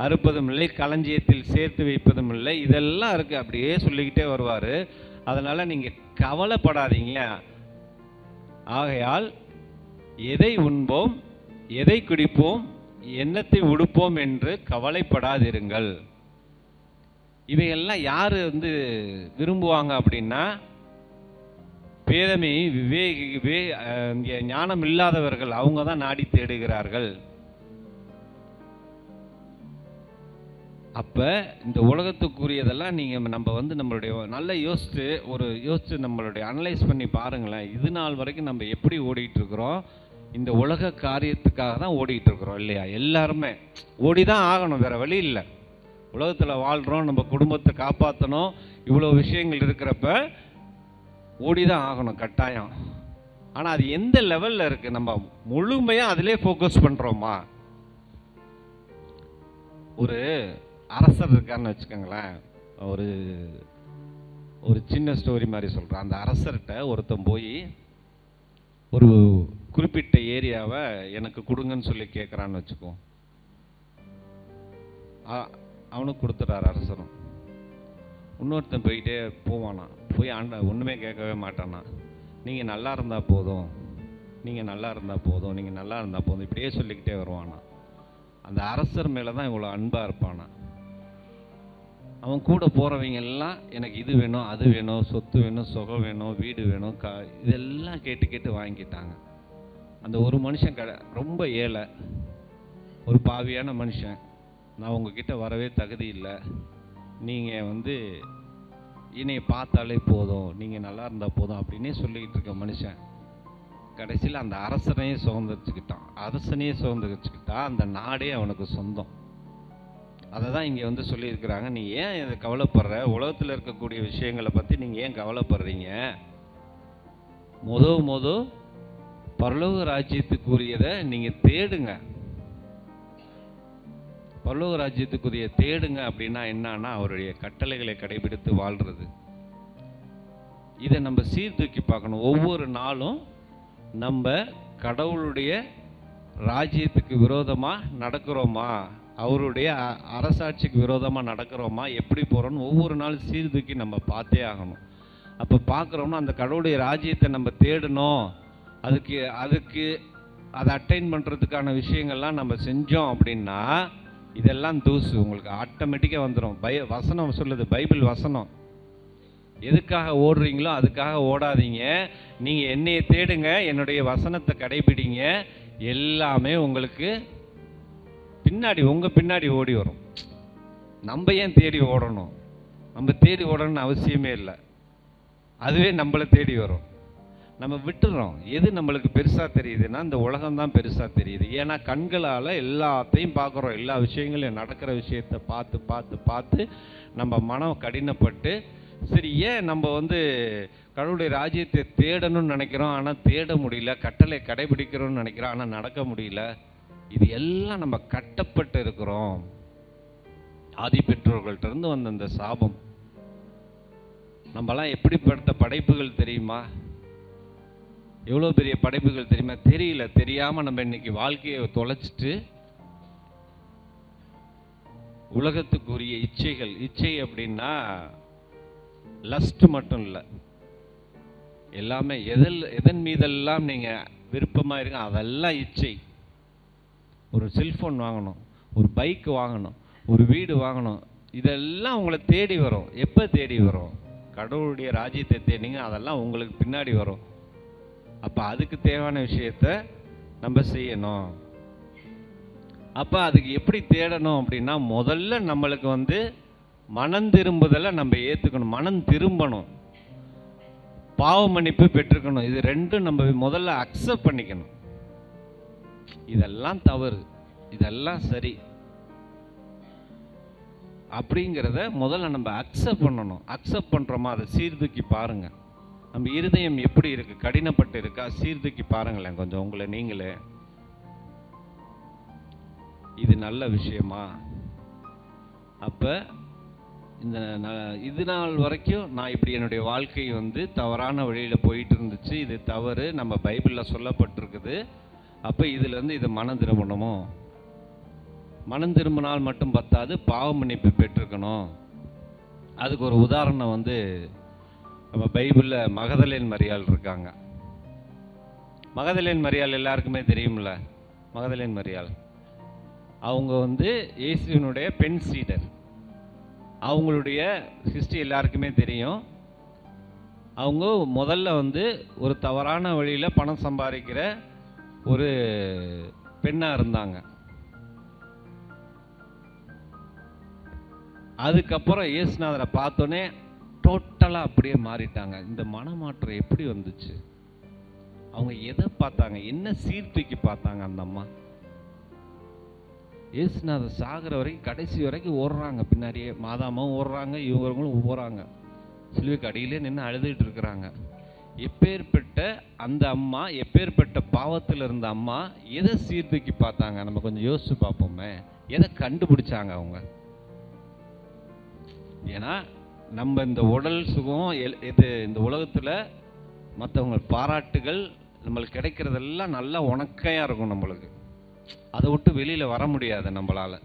அறுப்பதும் இல்லை, களஞ்சியத்தில் சேர்த்து வைப்பதும் இல்லை. இதெல்லாம் இருக்குது. அப்படியே சொல்லிக்கிட்டே வருவார். அதனால் நீங்கள் கவலைப்படாதீங்க. ஆகையால் எதை உண்போம், எதை குடிப்போம், என்னத்தை உடுப்போம் என்று கவலைப்படாதிருங்கள். இவையெல்லாம் யார் விரும்புவாங்க அப்படின்னா, பேதமை ஞானம் இல்லாதவர்கள். அவங்க தான் நாடி தேடுகிறார்கள். அப்போ இந்த உலகத்துக்குரியதெல்லாம் நீங்கள் நம்ம நம்மளுடைய நல்லா யோசித்து நம்மளுடைய அனலைஸ் பண்ணி பாருங்களேன். இது நாள் வரைக்கும் நம்ம எப்படி ஓடிட்டு இருக்கிறோம்? இந்த உலக காரியத்துக்காக தான் ஓடிட்டு இருக்கிறோம் இல்லையா? எல்லாருமே ஓடி தான் ஆகணும், வேறு வழி இல்லை. உலகத்தில் வாழ்கிறோம், நம்ம குடும்பத்தை காப்பாற்றணும், இவ்வளோ விஷயங்கள் இருக்கிறப்ப ஓடி தான் ஆகணும் கட்டாயம். ஆனால் அது எந்த லெவலில் இருக்குது? நம்ம முழுமையாக அதிலே ஃபோக்கஸ் பண்ணுறோமா? ஒரு அரசர் இருக்கான்னு வச்சுக்கோங்களேன். ஒரு சின்ன ஸ்டோரி மாதிரி சொல்கிறேன். அந்த அரசர்கிட்ட ஒருத்தன் போய் ஒரு குறிப்பிட்ட ஏரியாவை எனக்கு கொடுங்கன்னு சொல்லி கேட்குறான்னு வச்சுக்கோ. அவனுக்கு கொடுத்துட்றாரு அரசரும். இன்னொருத்தன் போயிட்டே போவானா, போய் ஒன்றுமே கேட்கவே மாட்டானா. நீங்கள் நல்லா இருந்தால் போதும், நீங்கள் நல்லா இருந்தால் போதும், நீங்கள் நல்லா இருந்தால் போதும், இப்படியே சொல்லிக்கிட்டே வருவானா. அந்த அரசர் மேலே தான் இவ்வளோ அன்பாக இருப்பானா. அவன் கூட போகிறவங்க எல்லாம் எனக்கு இது வேணும், அது வேணும், சொத்து வேணும், சுகம் வேணும், வீடு வேணும், இதெல்லாம் கேட்டு கேட்டு வாங்கிட்டாங்க. அந்த ஒரு மனுஷன் ரொம்ப ஏழை, ஒரு பாவியான மனுஷன். நான் உங்ககிட்ட வரவே தகுதி இல்லை, நீங்கள் என்னைய பார்த்தாலே போதும், நீங்கள் நல்லா இருந்தால் போதும் அப்படின்னே சொல்லிக்கிட்டு இருக்க மனுஷன் கடைசியில் அந்த அரசனையே சுதந்திரிச்சுக்கிட்டா அந்த நாடே அவனுக்கு சொந்தம். அதை தான் இங்கே சொல்லியிருக்கிறாங்க. நீ ஏன் இதை கவலைப்படுற? உலகத்தில் இருக்கக்கூடிய விஷயங்களை பற்றி நீங்கள் ஏன் கவலைப்படுறீங்க? பரலோக ராஜ்யத்துக்குரியதை நீங்கள் தேடுங்க. பரலோக ராஜ்யத்துக்குரிய தேடுங்க அப்படின்னா என்னன்னா அவருடைய கட்டளைகளை கடைபிடித்து வாழ்றது. இதை நம்ம சீர்தூக்கி பார்க்கணும். ஒவ்வொரு நாளும் நம்ம கடவுளுடைய ராஜ்யத்துக்கு விரோதமாக நடக்கிறோமா, அவருடைய அரசாட்சிக்கு விரோதமாக நடக்கிறோமா, எப்படி போகிறோன்னு ஒவ்வொரு நாளும் சீர்தூக்கி நம்ம பார்த்தே ஆகணும். அப்போ பார்க்குறோம்னா அந்த கடவுளுடைய ராஜ்யத்தை நம்ம தேடணும், அதுக்கு அதை அட்டைன் பண்ணுறதுக்கான விஷயங்கள்லாம் நம்ம செஞ்சோம் அப்படின்னா இதெல்லாம் தூசு உங்களுக்கு ஆட்டோமேட்டிக்காக வந்துடும். வசனம் சொல்லுது, பைபிள் வசனம். எதுக்காக ஓடுறீங்களோ அதுக்காக ஓடாதீங்க, நீங்கள் என்னையை தேடுங்க, என்னுடைய வசனத்தை கடைபிடிங்க, எல்லாமே உங்களுக்கு உங்கள் பின்னாடி ஓடி வரும். நம்ம ஏன் தேடி ஓடணும்? நம்ம தேடி ஓடணும்னு அவசியமே இல்லை, அதுவே நம்மளை தேடி வரும். நம்ம விட்டுறோம். எது நம்மளுக்கு பெருசாக தெரியுதுன்னா இந்த உலகம்தான் பெருசாக தெரியுது. ஏன்னா கண்களால் எல்லாத்தையும் பார்க்குறோம், எல்லா விஷயங்களையும் நடக்கிற விஷயத்தை பார்த்து பார்த்து பார்த்து நம்ம மனம் கடினப்பட்டு, சரி ஏன் நம்ம கடவுளுடைய ராஜ்யத்தை தேடணும்னு நினைக்கிறோம், ஆனால் தேட முடியல, கட்டளை கடைபிடிக்கிறோம்னு நினைக்கிறோம், ஆனால் நடக்க முடியல. இது எல்லாம் நம்ம கட்டப்பட்டு இருக்கிறோம். ஆதி பெற்றோர்கள்ட்ட இருந்து வந்த அந்த சாபம். நம்மலாம் எப்படிப்பட்ட படைப்புகள் தெரியுமா? எவ்வளோ பெரிய படைப்புகள் தெரியுமா? தெரியாமல் நம்ம இன்னைக்கு வாழ்க்கையை தொலைச்சிட்டு உலகத்துக்குரிய இச்சை அப்படின்னா லஸ்ட் மட்டும் இல்லை, எல்லாமே எதன் மீதெல்லாம் நீங்கள் விருப்பமாக இருக்க அதெல்லாம் இச்சை. ஒரு செல்ஃபோன் வாங்கணும், ஒரு பைக் வாங்கணும், ஒரு வீடு வாங்கணும், இதெல்லாம் உங்களை தேடி வரும். எப்போ தேடி வரும்? கடவுளுடைய ராஜ்யத்தை தேடிங்க, அதெல்லாம் உங்களுக்கு பின்னாடி வரும். அப்போ அதுக்கு தேவையான விஷயத்த நம்ம செய்யணும். அப்போ அதுக்கு எப்படி தேடணும் அப்படின்னா முதல்ல நம்மளுக்கு மனம் திரும்புதலை நம்ம ஏற்றுக்கணும், மனம் திரும்பணும், பாவ மன்னிப்பு பெற்றுக்கணும். இது ரெண்டும் நம்ம முதல்ல அக்செப்ட் பண்ணிக்கணும். இதெல்லாம் தவறு, இதெல்லாம் சரி அப்படிங்கிறத முதல்ல நம்ம அக்செப்ட் பண்ணணும். அக்செப்ட் பண்ணுறோமா? அதை சீர்தூக்கி பாருங்கள். நம்ம இருதயம் எப்படி இருக்கு, கடினப்பட்டு இருக்கா? சீர்தூக்கி பாருங்களேன் கொஞ்சம் உங்களை நீங்களே. இது நல்ல விஷயமா? அப்போ இது நாள் வரைக்கும் நான் இப்படி என்னுடைய வாழ்க்கை தவறான வழியில் போயிட்டு இருந்துச்சு, இது தவறு, நம்ம பைபிளில் சொல்லப்பட்டிருக்குது. அப்போ இதுலேருந்து இதை மனம் திரும்பணுமோ? மனம் திரும்பினால் மட்டும் பத்தாது, பாவ மன்னிப்பு பெற்றுக்கணும். அதுக்கு ஒரு உதாரணம் நம்ம பைபிளில் மகதலேன் மரியாள் இருக்காங்க. மகதலேன் மரியாள் எல்லாருக்குமே தெரியும்ல. மகதலேன் மரியாள் அவங்க இயேசுவினுடைய பெண் சீடர். அவங்களுடைய ஹிஸ்ட்ரி எல்லாருக்குமே தெரியும். அவங்க முதல்ல ஒரு தவறான வழியில் பணம் சம்பாதிக்கிற ஒரு பெண்ணாக இருந்தாங்க. அதுக்கப்புறம் இயேசுநாதரை பார்த்தோன்னே டோட்டலாக அப்படியே மாறிட்டாங்க. இந்த மனமாற்றம் எப்படி வந்துச்சு? அவங்க எதை பார்த்தாங்க? என்ன சீர்தூக்கி பார்த்தாங்க அந்த அம்மா? இயேசுநாதர் சாகிற வரைக்கும் கடைசி வரைக்கும் ஓடுறாங்க பின்னாடியே. மாதாமாவும் ஓடுறாங்க, இவங்களும் போகிறாங்க. சிலுவைக்கு அடியிலே நின்று அழுதுகிட்டு இருக்கிறாங்க. எப்பேற்பட்ட அந்த அம்மா, எப்பேற்பட்ட பாவத்தில் இருந்த அம்மா எதை சீர்தூக்கி பார்த்தாங்க? நம்ம கொஞ்சம் யோசிச்சு பார்ப்போமே. எதை கண்டுபிடிச்சாங்க அவங்க? ஏன்னா நம்ம இந்த உடல் சுகம் இந்த உலகத்தில் மற்றவங்க பாராட்டுகள் நம்மளுக்கு கிடைக்கிறதெல்லாம் நல்லா உணக்கையாக இருக்கும். நம்மளுக்கு அதை விட்டு வெளியில் வர முடியாது நம்மளால்.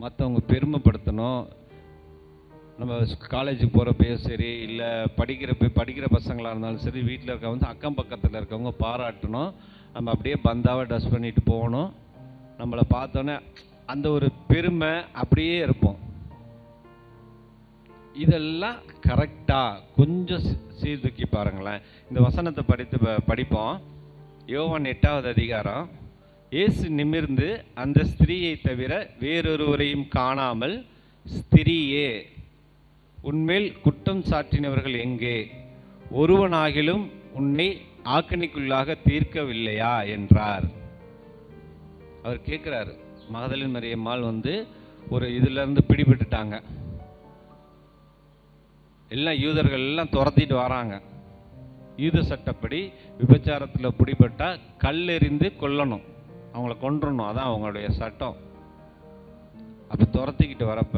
மற்றவங்க பெருமைப்படுத்தணும். நம்ம காலேஜுக்கு போகிறப்பையோ சரி, இல்லை படிக்கிற பசங்களாக இருந்தாலும் சரி, வீட்டில் இருக்கவங்க அக்கம் பக்கத்தில் இருக்கவங்க பாராட்டணும். நம்ம அப்படியே பந்தாவை ட்ரெஸ் பண்ணிட்டு போகணும். நம்மளை பார்த்தோன்னே அந்த ஒரு பெருமை அப்படியே இருப்போம். இதெல்லாம் கரெக்டாக கொஞ்சம் சீர்தூக்கி பாருங்களேன். இந்த வசனத்தை படிப்போம். யோவான் 8வது அதிகாரம். இயேசு நிமிர்ந்து அந்த ஸ்திரீயை தவிர வேறொருவரையும் காணாமல், ஸ்திரீயே, உன்மேல் குற்றம் சாட்டினவர்கள் எங்கே? ஒருவனாகிலும் உன்னை ஆக்கினைக்குள்ளாக தீர்க்கவில்லையா என்றார். அவர் கேட்குறாரு. மகதலின் மரியம்மாள் ஒரு இதிலிருந்து பிடிபட்டுட்டாங்க. எல்லாம் யூதர்கள் எல்லாம் துரத்திட்டு வராங்க. யூத சட்டப்படி விபச்சாரத்தில் பிடிபட்டால் கல்லெறிந்து கொல்லணும், அவங்கள கொன்றணும். அதான் அவங்களுடைய சட்டம். அப்போ துரத்திக்கிட்டு வரப்ப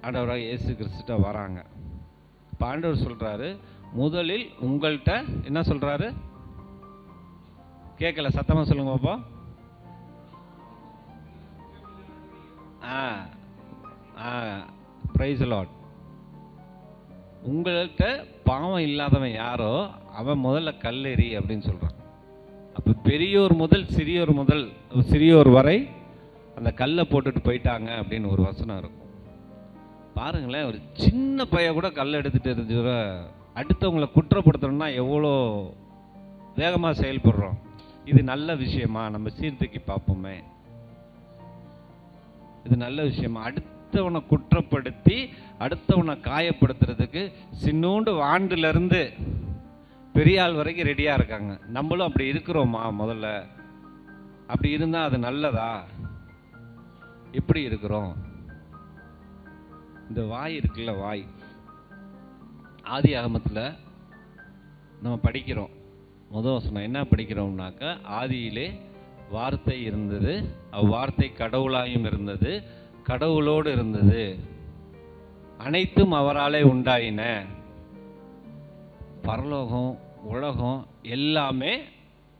ஆண்டவராக இயேசு கிறிஸ்துட்ட வராங்க. இப்போ ஆண்டவர் சொல்கிறாரு, முதலில் உங்கள்கிட்ட என்ன சொல்கிறாரு? கேட்கல, சத்தமாக சொல்லுங்க பாப்பா. Praise Lord. உங்கள்கிட்ட பாவம் இல்லாதவன் யாரோ அவன் முதல்ல கல்லெறி அப்படின்னு சொல்கிறான். அப்போ பெரியோர் முதல் சிறியோர் வரை அந்த கல்லை போட்டுட்டு போயிட்டாங்க அப்படின்னு ஒரு வசனம் இருக்கும். பாருங்களேன், ஒரு சின்ன பையன் கூட கல் எடுத்துகிட்டு இருந்து அடுத்தவங்களை குற்றப்படுத்தணும்னா எவ்வளோ வேகமாக செயல்படுறோம். இது நல்ல விஷயமா? நம்ம சீர்தூக்கி பார்ப்போமே. இது நல்ல விஷயமா? அடுத்தவனை குற்றப்படுத்தி அடுத்தவனை காயப்படுத்துறதுக்கு சின்னோண்டு வாண்டிலிருந்து பெரிய ஆள் வரைக்கும் ரெடியாக இருக்காங்க. நம்மளும் அப்படி இருக்கிறோமா? முதல்ல அப்படி இருந்தால் அது நல்லதா? எப்படி இருக்கிறோம்? இந்த வாய் இருக்குல்ல, வாய். ஆதி ஆகமத்தில் நம்ம படிக்கிறோம். முதல் வசனம் என்ன படிக்கிறோம்னாக்கா, ஆதியிலே வார்த்தை இருந்தது, அவ்வார்த்தை கடவுளாயும் இருந்தது, கடவுளோடு இருந்தது, அனைத்தும் அவராலே உண்டாயின. பரலோகம் உலகம் எல்லாமே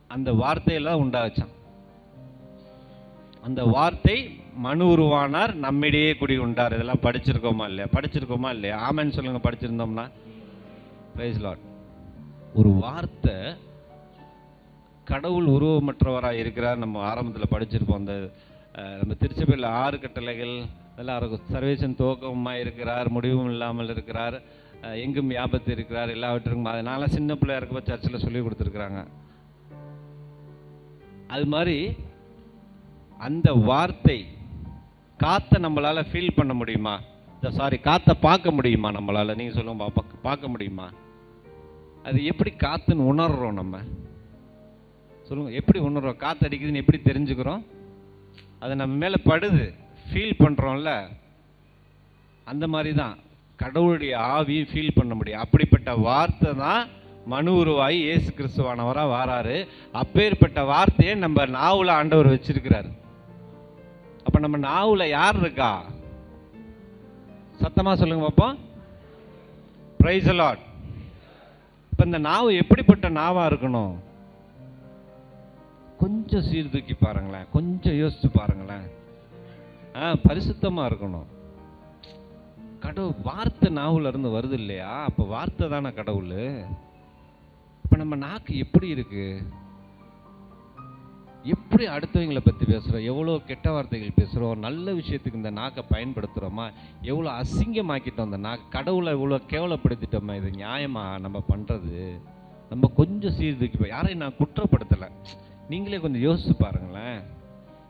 அந்த வார்த்தையெல்லாம் உண்டாச்சான். அந்த வார்த்தை மனு உருவானார், நம்மிடையே குடி உண்டார். இதெல்லாம் படிச்சிருக்கோமா இல்லையா? ஆமென் சொல்லுங்க. படிச்சிருந்தோம்னா பிரைஸ் லார்ட். ஒரு வார்த்தை கடவுள் உருவமற்றவராக இருக்கிறார். நம்ம ஆரம்பத்தில் படிச்சிருப்போம். அந்த நம்ம திருச்சபையில் 6 கட்டளைகள் அதெல்லாம் இருக்கும். சர்வேசன் துவக்கமாக இருக்கிறார், முடிவும் இல்லாமல் இருக்கிறார், எங்கும் வியாபத்து இருக்கிறார், எல்லாவற்றுக்கும். அதனால சின்ன பிள்ளையா இருக்கப்போ சர்ச்சில் சொல்லி கொடுத்துருக்குறாங்க. அது மாதிரி அந்த வார்த்தை காற்றை நம்மளால் ஃபீல் பண்ண முடியுமா? காற்றை பார்க்க முடியுமா நம்மளால்? நீங்கள் சொல்லுங்க பாப்பா, பார்க்க முடியுமா? அது எப்படி காற்றுன்னு உணர்றோம்? நம்ம சொல்லுங்கள், எப்படி உணர்றோம்? காற்று அடிக்குதுன்னு எப்படி தெரிஞ்சுக்கிறோம்? அது நம்ம மேலே படுது, ஃபீல் பண்ணுறோம்ல. அந்த மாதிரி தான் கடவுளுடைய ஆவியை ஃபீல் பண்ண முடியும். அப்படிப்பட்ட வார்த்தை தான் மனு உருவாகி இயேசு கிறிஸ்துவானவராக வாராரு. அப்பேற்பட்ட வார்த்தையை நம்ம நாவில் ஆண்டவர் வச்சிருக்கிறார். அப்போ நம்ம நாவில் யார் இருக்கா? சத்தமாக சொல்லுங்க பாப்போம். Praise the Lord. இப்போ இந்த நாவு எப்படிப்பட்ட நாவாக இருக்கணும்? கொஞ்சம் சீர்தூக்கி பாருங்களேன், கொஞ்சம் யோசிச்சு பாருங்களேன். பரிசுத்தமாக இருக்கணும். கடவுள் வார்த்தை நாவுல இருந்து வருது இல்லையா? அப்போ வார்த்தை தானே கடவுள். இப்போ நம்ம நாக்கு எப்படி இருக்கு? எப்படி அடுத்தவங்களை பற்றி பேசுகிறோம்? எவ்வளோ கெட்ட வார்த்தைகள் பேசுகிறோம்? நல்ல விஷயத்துக்கு இந்த நாக்கை பயன்படுத்துகிறோமா? எவ்வளோ அசிங்கமாக்கிட்டோம் அந்த நாக்கு. கடவுளை இவ்வளோ கேவலப்படுத்திட்டோமா? இது நியாயமா நம்ம பண்ணுறது? நம்ம கொஞ்சம் சீர்தூக்கி யாரையும் நான் குற்றப்படுத்தலை, நீங்களே கொஞ்சம் யோசிச்சு பாருங்களேன்.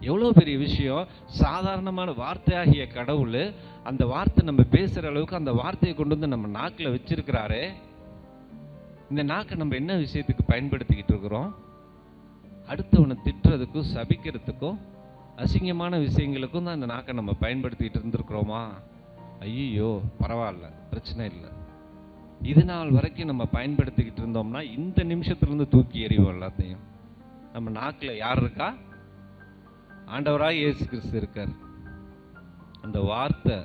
எவ்வளோ பெரிய விஷயம். சாதாரணமான வார்த்தையாகிய கடவுள் அந்த வார்த்தை நம்ம பேசுகிற அளவுக்கு அந்த வார்த்தையை கொண்டு வந்து நம்ம நாக்கில் வச்சிருக்கிறாரு. இந்த நாக்கை நம்ம என்ன விஷயத்துக்கு பயன்படுத்திக்கிட்டு இருக்கிறோம்? அடுத்தவனை திட்டுறதுக்கும் சபிக்கிறதுக்கும் அசிங்கமான விஷயங்களுக்கும் தான் இந்த நாக்கை நம்ம பயன்படுத்திக்கிட்டு இருந்திருக்கிறோமா? ஐயோ பரவாயில்ல, பிரச்சனை இல்லை. இது நாள் வரைக்கும் நம்ம பயன்படுத்திக்கிட்டு இருந்தோம்னா இந்த நிமிஷத்துலேருந்து தூக்கி எறிவோம் எல்லாத்தையும். நம்ம நாக்கில் யார் இருக்கா? ஆண்டவராக இயேசு கிறிஸ்து இருக்கார். அந்த வார்த்தை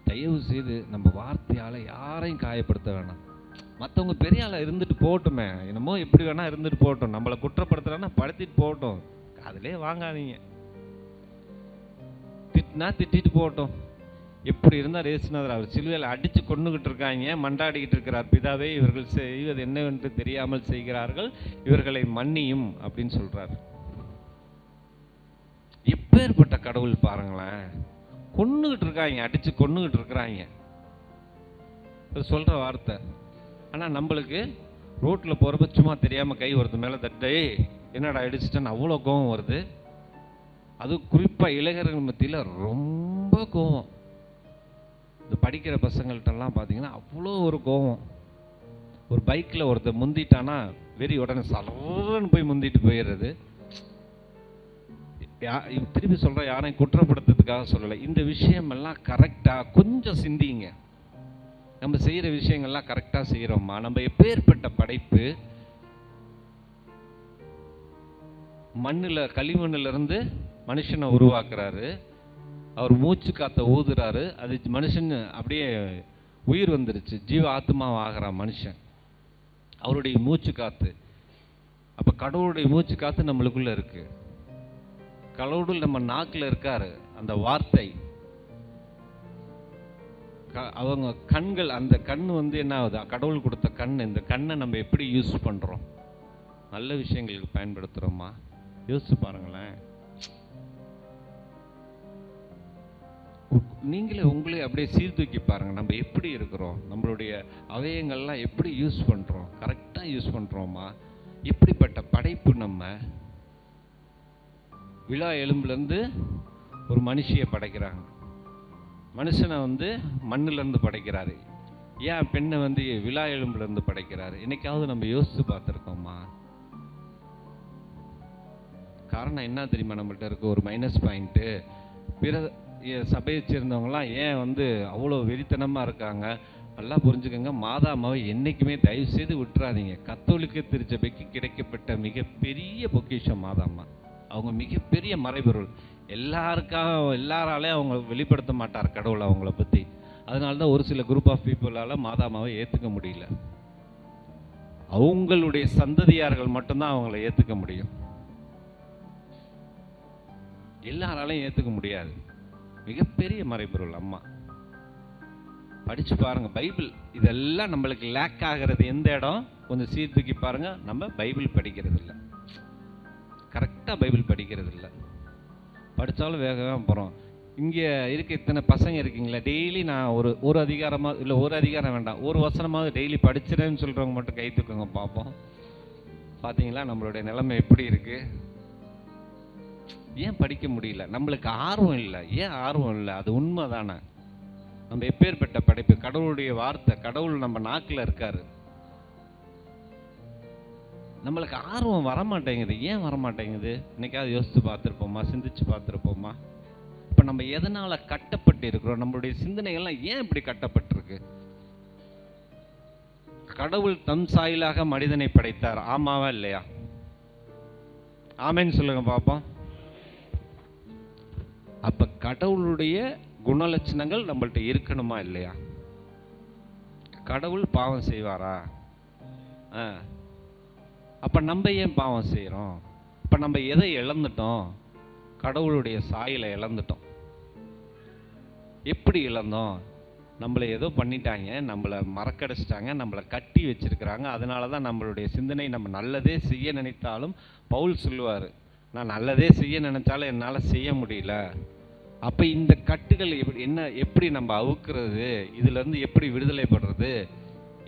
தயவு செய்து நம்ம வார்த்தையால் யாரையும் காயப்படுத்த வேணாம். மற்றவங்க பெரிய ஆளாக இருந்துட்டு போகட்டுமே, என்னமோ எப்படி வேணால் இருந்துட்டு போகட்டும், நம்மளை குற்றப்படுத்துறான்னா படுத்திட்டு போகட்டும், அதிலே வாங்காதீங்க. திட்டினா திட்டிட்டு போகட்டும். எப்படி இருந்தால் ரேசுநாதர் அவர் சிலுவையில் அடித்து கொண்டுகிட்டு இருக்காங்க, மண்டாடிக்கிட்டு இருக்கிறார். பிதாவே, இவர்கள் செய்வது என்னவென்று தெரியாமல் செய்கிறார்கள், இவர்களை மன்னியும் அப்படின்னு சொல்கிறார். எப்போ எப்பேற்பட்ட கடவுள் பாருங்களேன். கொன்னுகிட்டு இருக்காங்க, அடிச்சு கொன்னுகிட்டு இருக்கிறாங்க. சொல்ற வார்த்தை. ஆனா நம்மளுக்கு ரோட்ல போறப்ப சும்மா தெரியாம கை ஒருத்த மேல தட்டை என்னடா அடிச்சுட்டேன்னு அவ்வளோ கோவம் வருது. அது குறிப்பா இளைஞர்கள் மத்தியில ரொம்ப கோவம். இந்த படிக்கிற பசங்கள்ட்டெல்லாம் பார்த்தீங்கன்னா அவ்வளோ ஒரு கோவம். ஒரு பைக்கில் ஒருத்தர் முந்திட்டானா வெறி உடனே சலன்னு போய் முந்திட்டு போயிடுறது. திருப்பி சொல்ற, யாரையும் குற்றப்படுத்துறதுக்காக சொல்லலை. இந்த விஷயமெல்லாம் கரெக்டாக கொஞ்சம் சிந்திங்க. நம்ம செய்கிற விஷயங்கள்லாம் கரெக்டாக செய்கிறோமா? நம்ம எப்பேற்பட்ட படைப்பு. களிமண்ணிலிருந்து மனுஷனை உருவாக்குறாரு. அவர் மூச்சு காத்த ஊதுறாரு. அது மனுஷன் அப்படியே உயிர் வந்துருச்சு, ஜீவ ஆத்மாவை ஆகிறான் மனுஷன். அவருடைய மூச்சு காத்து. அப்ப கடவுளுடைய மூச்சு காத்து நம்மளுக்குள்ள இருக்கு. கடவுள் நம்ம நாக்கில் இருக்காரு. அந்த வார்த்தை, அவங்க கண்கள், அந்த கண் என்ன ஆகுது? கடவுள் கொடுத்த கண். இந்த கண்ணை நம்ம எப்படி யூஸ் பண்றோம்? நல்ல விஷயங்களுக்கு பயன்படுத்துறோமா? யோசிச்சு பாருங்களேன். நீங்களே உங்களே அப்படியே சீர்தூக்கி பாருங்க. நம்ம எப்படி இருக்கிறோம்? நம்மளுடைய அவயங்கள்லாம் எப்படி யூஸ் பண்றோம்? கரெக்டா யூஸ் பண்றோமா? இப்படிப்பட்ட படைப்பு நம்ம. விழா எலும்புலேருந்து ஒரு மனுஷியை படைக்கிறாங்க. மனுஷனை மண்ணிலேருந்து படைக்கிறாரு. ஏன் பெண்ணை விழா எலும்புலேருந்து படைக்கிறாரு? என்னைக்காவது நம்ம யோசிச்சு பார்த்துருக்கோமா? காரணம் என்ன தெரியுமா? நம்மள்ட்ட இருக்க ஒரு மைனஸ் பாயிண்ட்டு. பிற சபையை சேர்ந்தவங்களாம் ஏன் அவ்வளோ வெறித்தனமாக இருக்காங்க? நல்லா புரிஞ்சுக்கோங்க. மாதாமாவை என்றைக்குமே தயவு செய்து விட்டுறாதீங்க. கத்தோலிக்க திருச்சபைக்கு கிடைக்கப்பட்ட மிகப்பெரிய பொக்கிஷம் மாதாம்மா. அவங்க மிகப்பெரிய மறைபொருள். எல்லாராலையும் அவங்க வெளிப்படுத்த மாட்டார் கடவுள் அவங்கள பற்றி. அதனால தான் ஒரு சில குரூப் ஆஃப் பீப்புளால் மாதாமாவை ஏற்றுக்க முடியல. அவங்களுடைய சந்ததியார்கள் மட்டும்தான் அவங்கள ஏற்றுக்க முடியும். எல்லாராலையும் ஏற்றுக்க முடியாது. மிகப்பெரிய மறைபொருள் அம்மா. படிச்சு பாருங்க பைபிள். இதெல்லாம் நம்மளுக்கு லேக் ஆகிறது எந்த இடம்? கொஞ்சம் சீர்தூக்கி பாருங்க. நம்ம பைபிள் படிக்கிறது இல்லை, கரெக்டாக பைபிள் படிக்கிறது இல்லை. படித்தாலும் வேகமாக போகிறோம். இங்கே இருக்க இத்தனை பசங்க இருக்கீங்களா? டெய்லி நான் ஒரு அதிகாரமாக இல்லை, ஒரு அதிகாரம் வேண்டாம், ஒரு வசனமாவது டெய்லி படிச்சிடறேன்னு சொல்கிறவங்க மட்டும் கை தூக்குங்க பார்ப்போம். பார்த்தீங்களா நம்மளுடைய நிலைமை எப்படி இருக்குது? ஏன் படிக்க முடியல? நம்மளுக்கு ஆர்வம் இல்லை. ஏன் ஆர்வம் இல்லை? அது உண்மை தானே. நம்ம எப்பேற்பட்ட படைப்பு. கடவுளுடைய வார்த்தை, கடவுள் நம்ம நாக்கில் இருக்காரு. நம்மளுக்கு ஆர்வம் வரமாட்டேங்குது. ஏன் வரமாட்டேங்குது? இன்னைக்காவது யோசித்து பார்த்துருப்போமா? சிந்திச்சு பார்த்துருப்போமா? இப்போ நம்ம எதனால் கட்டப்பட்டு இருக்கிறோம்? நம்மளுடைய சிந்தனைகள்லாம் ஏன் இப்படி கட்டப்பட்டிருக்கு? கடவுள் தம் சாயலாக மனிதனை படைத்தார். ஆமாவா இல்லையா? ஆமேன்னு சொல்லுங்க பார்ப்போம். அப்ப கடவுளுடைய குணலட்சணங்கள் நம்மள்ட்ட இருக்கணுமா இல்லையா? கடவுள் பாவம் செய்வாரா? அப்ப நம்ம ஏன் பாவம் செய்யறோம்? இப்ப நம்ம எதை இழந்துட்டோம்? கடவுளுடைய சாயலை இழந்துட்டோம். எப்படி இழந்தோம்? நம்மளை ஏதோ பண்ணிட்டாங்க, நம்மளை மறக்கடிச்சிட்டாங்க, நம்மளை கட்டி வச்சிருக்கிறாங்க. அதனால தான் நம்மளுடைய சிந்தனை, நம்ம நல்லதே செய்ய நினைத்தாலும், பவுல் சொல்லுவார், நான் நல்லதே செய்ய நினைச்சாலும் என்னால் செய்ய முடியல. அப்போ இந்த கட்டுகள் எப்படி நம்ம அவுக்கிறது? இதுலேருந்து எப்படி விடுதலை படுறது?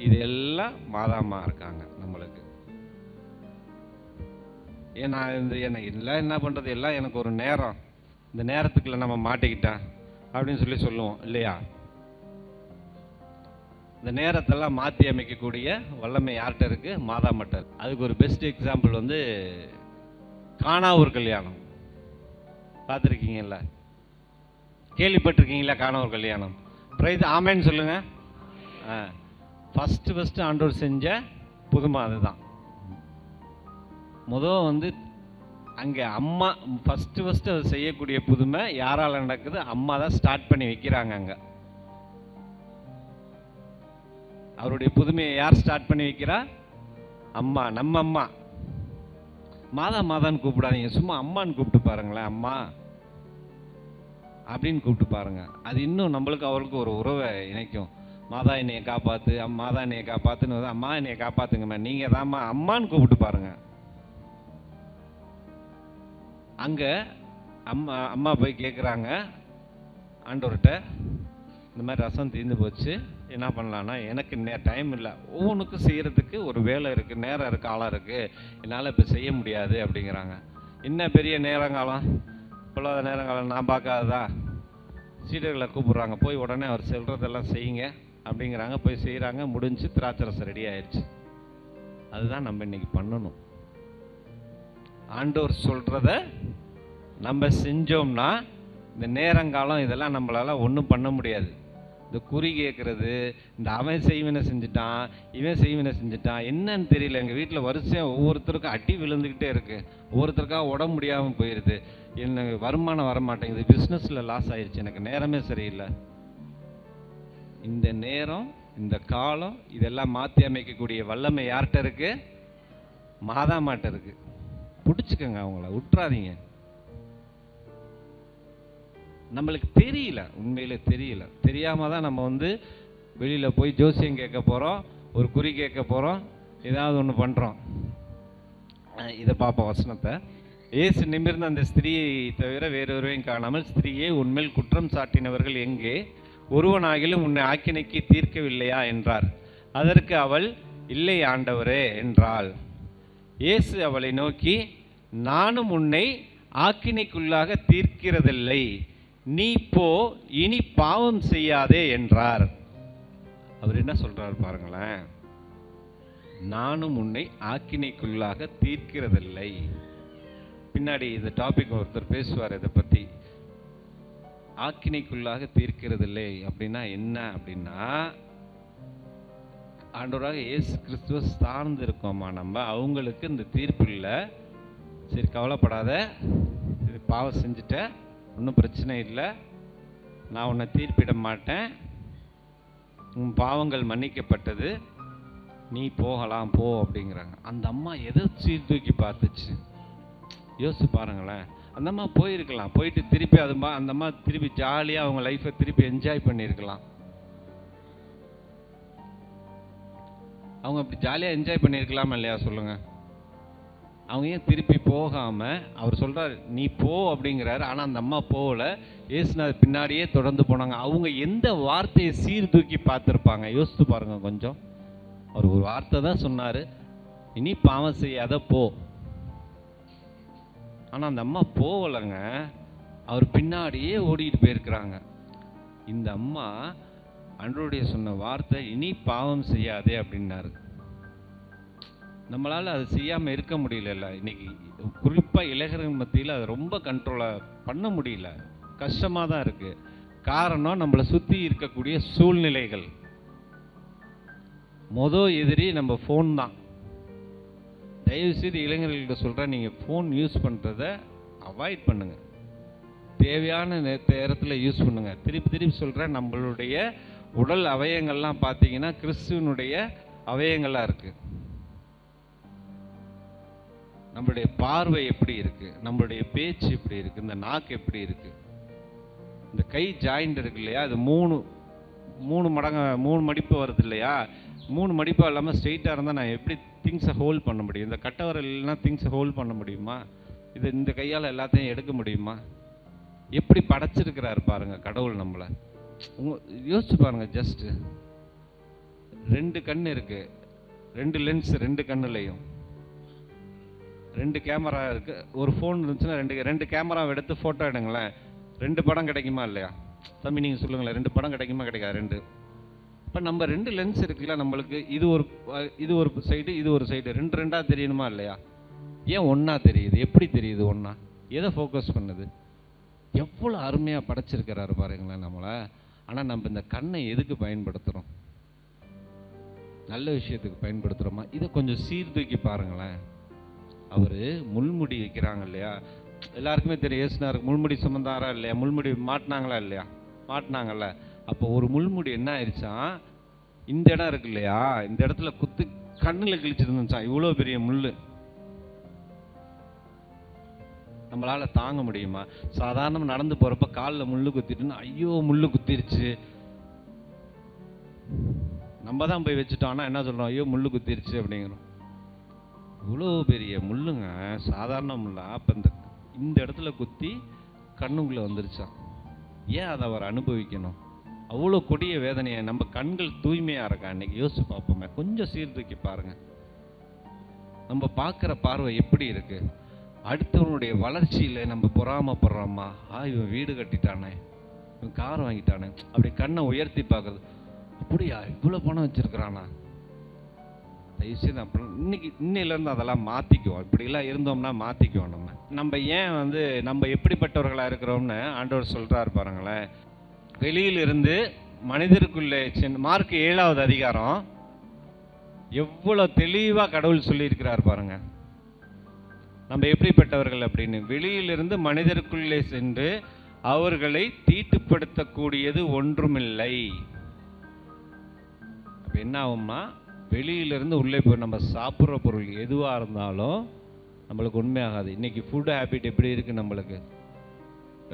இது எல்லாம் மாதாமா இருக்காங்க நம்மளுக்கு. ஏன்னா என்ன பண்ணுறது? எல்லாம் எனக்கு ஒரு நேரம், இந்த நேரத்துக்குள்ள நம்ம மாட்டிக்கிட்டேன் அப்படின்னு சொல்லுவோம் இல்லையா? இந்த நேரத்தெல்லாம் மாற்றி அமைக்கக்கூடிய வல்லமை யார்கிட்ட இருக்கு? மாதாமட்ட. அதுக்கு ஒரு பெஸ்ட் எக்ஸாம்பிள் காணாவூர் கல்யாணம். பார்த்துருக்கீங்கல்ல? கேள்விப்பட்டிருக்கீங்களா? காணாவூர் கல்யாணம். பிரைஸ் ஆமேன்னு சொல்லுங்க. ஃபஸ்ட்டு ஆண்டவர் செஞ்ச புதுமை அதுதான். அங்கே அம்மா ஃபஸ்ட்டு அவர் செய்யக்கூடிய புதுமை யாரால் நடக்குது? அம்மா தான் ஸ்டார்ட் பண்ணி வைக்கிறாங்க. அங்கே அவருடைய புதுமையை யார் ஸ்டார்ட் பண்ணி வைக்கிறா? அம்மா. நம்ம அம்மா. மாதான்னு கூப்பிடாதீங்க, சும்மா அம்மான்னு கூப்பிட்டு பாருங்களேன். அம்மா அப்படின்னு கூப்பிட்டு பாருங்க. அது இன்னும் நம்மளுக்கு அவருக்கு ஒரு உறவை இணைக்கும். மாதா என்னையை காப்பாத்து, மாதா என்னையை காப்பாத்துன்னு, அம்மா என்னையை காப்பாத்துங்கம்மா, நீங்க தான்மா அம்மான்னு கூப்பிட்டு பாருங்க. அங்க அம்மா போய் கேட்குறாங்க ஆண்டவர்கிட்ட, இந்த மாதிரி ரசம் தீர்ந்து போச்சு, என்ன பண்ணலான்னா, எனக்கு டைம் இல்லை, ஒவ்வொன்றுக்கும் செய்கிறதுக்கு ஒரு வேலை இருக்குது, நேரம் இருக்குது, ஆளாக இருக்குது, என்னால் இப்போ செய்ய முடியாது அப்படிங்கிறாங்க. என்ன பெரிய நேரங்காலம், பொல்லாத நேரங்காலம் நான் பார்க்காததா? சீடர்களை கூப்பிட்றாங்க, போய் உடனே அவர் சொல்கிறதெல்லாம் செய்யுங்க அப்படிங்கிறாங்க. போய் செய்கிறாங்க, முடிஞ்சு திராட்சரசம் ரெடி ஆயிடுச்சு. அதுதான் நம்ம இன்னைக்கு பண்ணணும். ஆண்டவர் சொல்கிறத நம்ம செஞ்சோம்னா இந்த நேரங்காலம் இதெல்லாம் நம்மளால் ஒன்றும் பண்ண முடியாது. இந்த குறி கேட்குறது, இந்த அவன் செய்வினை செஞ்சுட்டான், இவன் செய்வினை செஞ்சுட்டான், என்னன்னு தெரியல. எங்கள் வீட்டில் வரிசையாக ஒவ்வொருத்தருக்கும் அடி விழுந்துக்கிட்டே இருக்குது, ஒவ்வொருத்தருக்காக உடம்பு முடியாமல் போயிடுது, எனக்கு வருமானம் வரமாட்டேங்குது, பிஸ்னஸில் லாஸ் ஆயிடுச்சு, எனக்கு நேரமே சரியில்லை. இந்த நேரம், இந்த காலம், இதெல்லாம் மாற்றி அமைக்கக்கூடிய வல்லமை யார்கிட்ட இருக்குது? மாதாமாட்ட இருக்குது. பிடிச்சிக்கங்க, அவங்கள விட்டுறாதீங்க. நம்மளுக்கு தெரியல, உண்மையிலே தெரியல, தெரியாமல் தான் நம்ம வெளியில் போய் ஜோசியம் கேட்க போகிறோம், ஒரு குறி கேட்க போகிறோம், ஏதாவது ஒன்று பண்ணுறோம். இதை பார்ப்போம் வசனத்தை. இயேசு நிமிர்ந்த அந்த ஸ்திரீயை தவிர வேறொருவரையும் காணாமல், ஸ்திரீயே உன்மேல் குற்றம் சாட்டினவர்கள் எங்கே? ஒருவனாகிலும் உன்னை ஆக்கினைக்கு தீர்க்கவில்லையா என்றார். அதற்கு அவள், இல்லை ஆண்டவரே என்றாள். இயேசு அவளை நோக்கி, நானும் உன்னை ஆக்கினைக்குள்ளாக தீர்க்கிறதில்லை, நீ போ, இனி பாவம் செய்யாதே என்றார். அவர் என்ன சொல்றார் பாருங்களேன், நானும் உன்னை ஆக்கினைக்குள்ளாக தீர்க்கிறதில்லை. பின்னாடி இந்த டாபிக் ஒருத்தர் பேசுவார், இதை பற்றி. ஆக்கினைக்குள்ளாக தீர்க்கிறதில்லை அப்படின்னா என்ன அப்படின்னா, ஆண்டவராக இயேசு கிறிஸ்துவ சார்ந்து இருக்கோமா நம்ம, அவங்களுக்கு இந்த தீர்ப்பு இல்லை, சரி கவலைப்படாத, இது பாவம் செஞ்சுட்ட, ஒன்றும் பிரச்சனை இல்லை, நான் உன்னை தீர்ப்பிட மாட்டேன், உன் பாவங்கள் மன்னிக்கப்பட்டது, நீ போகலாம் போ அப்படிங்கிறாங்க. அந்த அம்மா எதை சீர்தூக்கி பார்த்துச்சு யோசிச்சு பாருங்களேன். அந்த அம்மா போயிருக்கலாம், போயிட்டு திருப்பி அந்த அம்மா திருப்பி ஜாலியாக அவங்க லைஃப்பை திருப்பி என்ஜாய் பண்ணியிருக்கலாம். அவங்க அப்படி ஜாலியாக என்ஜாய் பண்ணியிருக்கலாமா இல்லையா சொல்லுங்க? அவங்க ஏன் திருப்பி போகாமல், அவர் சொல்கிறார் நீ போ அப்படிங்கிறாரு, ஆனால் அந்த அம்மா போகல, ஏசுநாதர் பின்னாடியே தொடர்ந்து போனாங்க. அவங்க எந்த வார்த்தையை சீர்தூக்கி பார்த்துருப்பாங்க யோசித்து பாருங்க கொஞ்சம். அவர் ஒரு வார்த்தை தான் சொன்னார், இனி பாவம் செய்யாத போ. ஆனால் அந்த அம்மா போகலைங்க, அவர் பின்னாடியே ஓடிட்டு போயிருக்கிறாங்க. இந்த அம்மா ஆண்டவருடைய சொன்ன வார்த்தை, இனி பாவம் செய்யாதே அப்படின்னாரு. நம்மளால் அது செய்யாமல் இருக்க முடியல. இன்னைக்கு குறிப்பாக இளைஞர்கள் மத்தியில் அதை ரொம்ப கண்ட்ரோலாக பண்ண முடியல, கஷ்டமாக தான் இருக்குது. காரணம், நம்மளை சுற்றி இருக்கக்கூடிய சூழ்நிலைகள். எதிரி நம்ம ஃபோன் தான். தயவுசெய்து இளைஞர்கள்ட்ட சொல்கிறேன், நீங்கள் ஃபோன் யூஸ் பண்ணுறத அவாய்ட் பண்ணுங்கள், தேவையான நேரத்தில் யூஸ் பண்ணுங்கள். திருப்பி சொல்கிறேன், நம்மளுடைய உடல் அவயங்கள்லாம் பார்த்தீங்கன்னா கிறிஸ்துவனுடைய அவயங்களாக இருக்குது. நம்மளுடைய பார்வை எப்படி இருக்குது, நம்மளுடைய பேச்சு எப்படி இருக்குது, இந்த நாக்கு எப்படி இருக்குது, இந்த கை ஜாயிண்ட் இருக்கு இல்லையா, அது மூணு மடிப்பு வருது இல்லையா, 3 மடிப்பாக இல்லாமல் ஸ்ட்ரெயிட்டாக இருந்தால் நான் எப்படி திங்ஸை ஹோல்ட் பண்ண முடியும்? இந்த கட்டவரல் இல்லைன்னா திங்ஸை ஹோல்ட் பண்ண முடியுமா? இந்த கையால் எல்லாத்தையும் எடுக்க முடியுமா? எப்படி படைச்சிருக்கிறாரு பாருங்க கடவுள் நம்மளை. யோசிச்சு பாருங்க. ஜஸ்ட் 2 கண் இருக்கு, 2 லென்ஸ், 2 கண்ணுலையும் 2 கேமரா இருக்கு. ஒரு ஃபோன் இருந்துச்சுன்னா 2 கேமராவை எடுத்து ஃபோட்டோ எடுங்களேன், 2 படம் கிடைக்குமா இல்லையா? தம்பி நீங்கள் சொல்லுங்களேன், 2 படம் கிடைக்குமா கிடைக்காது? 2. இப்போ நம்ம 2 லென்ஸ் இருக்குல்ல நம்மளுக்கு, இது ஒரு சைடு, இது ஒரு சைடு, 2 தெரியணுமா இல்லையா? ஏன் ஒன்றா தெரியுது? எப்படி தெரியுது ஒன்றா? எதை ஃபோக்கஸ் பண்ணுது? எவ்வளோ அருமையாக படைச்சிருக்கிறாரு பாருங்களேன் நம்மளை. ஆனால் நம்ம இந்த கண்ணை எதுக்கு பயன்படுத்துகிறோம்? நல்ல விஷயத்துக்கு பயன்படுத்துகிறோமா? இதை கொஞ்சம் சீர்தூக்கி பாருங்களேன். அவர் முள்முடி வைக்கிறாங்க இல்லையா, எல்லாருக்குமே தெரியும் ஏசுனாருக்கு முள்முடி சுமந்தாரா இல்லையா? முள்முடி மாட்டினாங்களா இல்லையா? மாட்டினாங்கல்ல. அப்போ ஒரு முள்முடி என்ன ஆயிடுச்சா, இந்த இடம் இருக்கு இல்லையா, இந்த இடத்துல குத்து கண்ணில் கிழிச்சிருந்துச்சா. இவ்வளோ பெரிய முள் நம்மளால் தாங்க முடியுமா? சாதாரண நடந்து போகிறப்ப காலில் முள் குத்திட்டுன்னு ஐயோ முள் குத்திருச்சு, நம்ம தான் போய் வச்சுட்டோம். ஆனால் என்ன சொல்கிறோம்? ஐயோ முள் குத்திருச்சு அப்படிங்கிறோம். இவ்வளோ பெரிய முள்ளுங்க, சாதாரண முள்ளா. அப்போ இந்த இடத்துல குத்தி கண்ணுக்குள்ளே வந்துருச்சான். ஏன் அதை அவர் அனுபவிக்கணும்? அவ்வளோ கொடிய வேதனையை. நம்ம கண்கள் தூய்மையாக இருக்கா அன்னைக்கு யோசிச்சு பார்ப்போமே. கொஞ்சம் சீர்தூக்கி பாருங்க. நம்ம பார்க்குற பார்வை எப்படி இருக்கு? அடுத்தவனுடைய வளர்ச்சியில் நம்ம பொறாமப்படுறோமா? இவன் வீடு கட்டிட்டானே, இவன் கார் வாங்கிட்டானே, அப்படி கண்ணை உயர்த்தி பார்க்குறது. அப்படியா, இவ்வளோ பணம் வச்சிருக்கிறானா? தயவுசெய்து அப்புறம் இன்னையிலேருந்து அதெல்லாம் மாற்றிக்குவோம். இப்படிலாம் இருந்தோம்னா மாற்றிக்குவோம். நம்ம ஏன் நம்ம எப்படிப்பட்டவர்களாக இருக்கிறோம்னு ஆண்டவர் சொல்கிறார் பாருங்களேன். வெளியிலிருந்து மனிதருக்குள்ளே மார்க் 7வது அதிகாரம் எவ்வளோ தெளிவாக கடவுள் சொல்லியிருக்கிறார் பாருங்க. நம்ம எப்படிப்பட்டவர்கள் அப்படின்னு. வெளியிலிருந்து மனிதருக்குள்ளே சென்று அவர்களை தீட்டுப்படுத்தக்கூடியது ஒன்றுமில்லை. அப்போ என்ன ஆகும்னா, வெளியிலிருந்து உள்ளே போய் நம்ம சாப்பிட்ற பொருள் எதுவாக இருந்தாலும் நம்மளுக்கு உண்மையாகாது. இன்றைக்கி ஃபுட் ஹேபிட் எப்படி இருக்குது, நம்மளுக்கு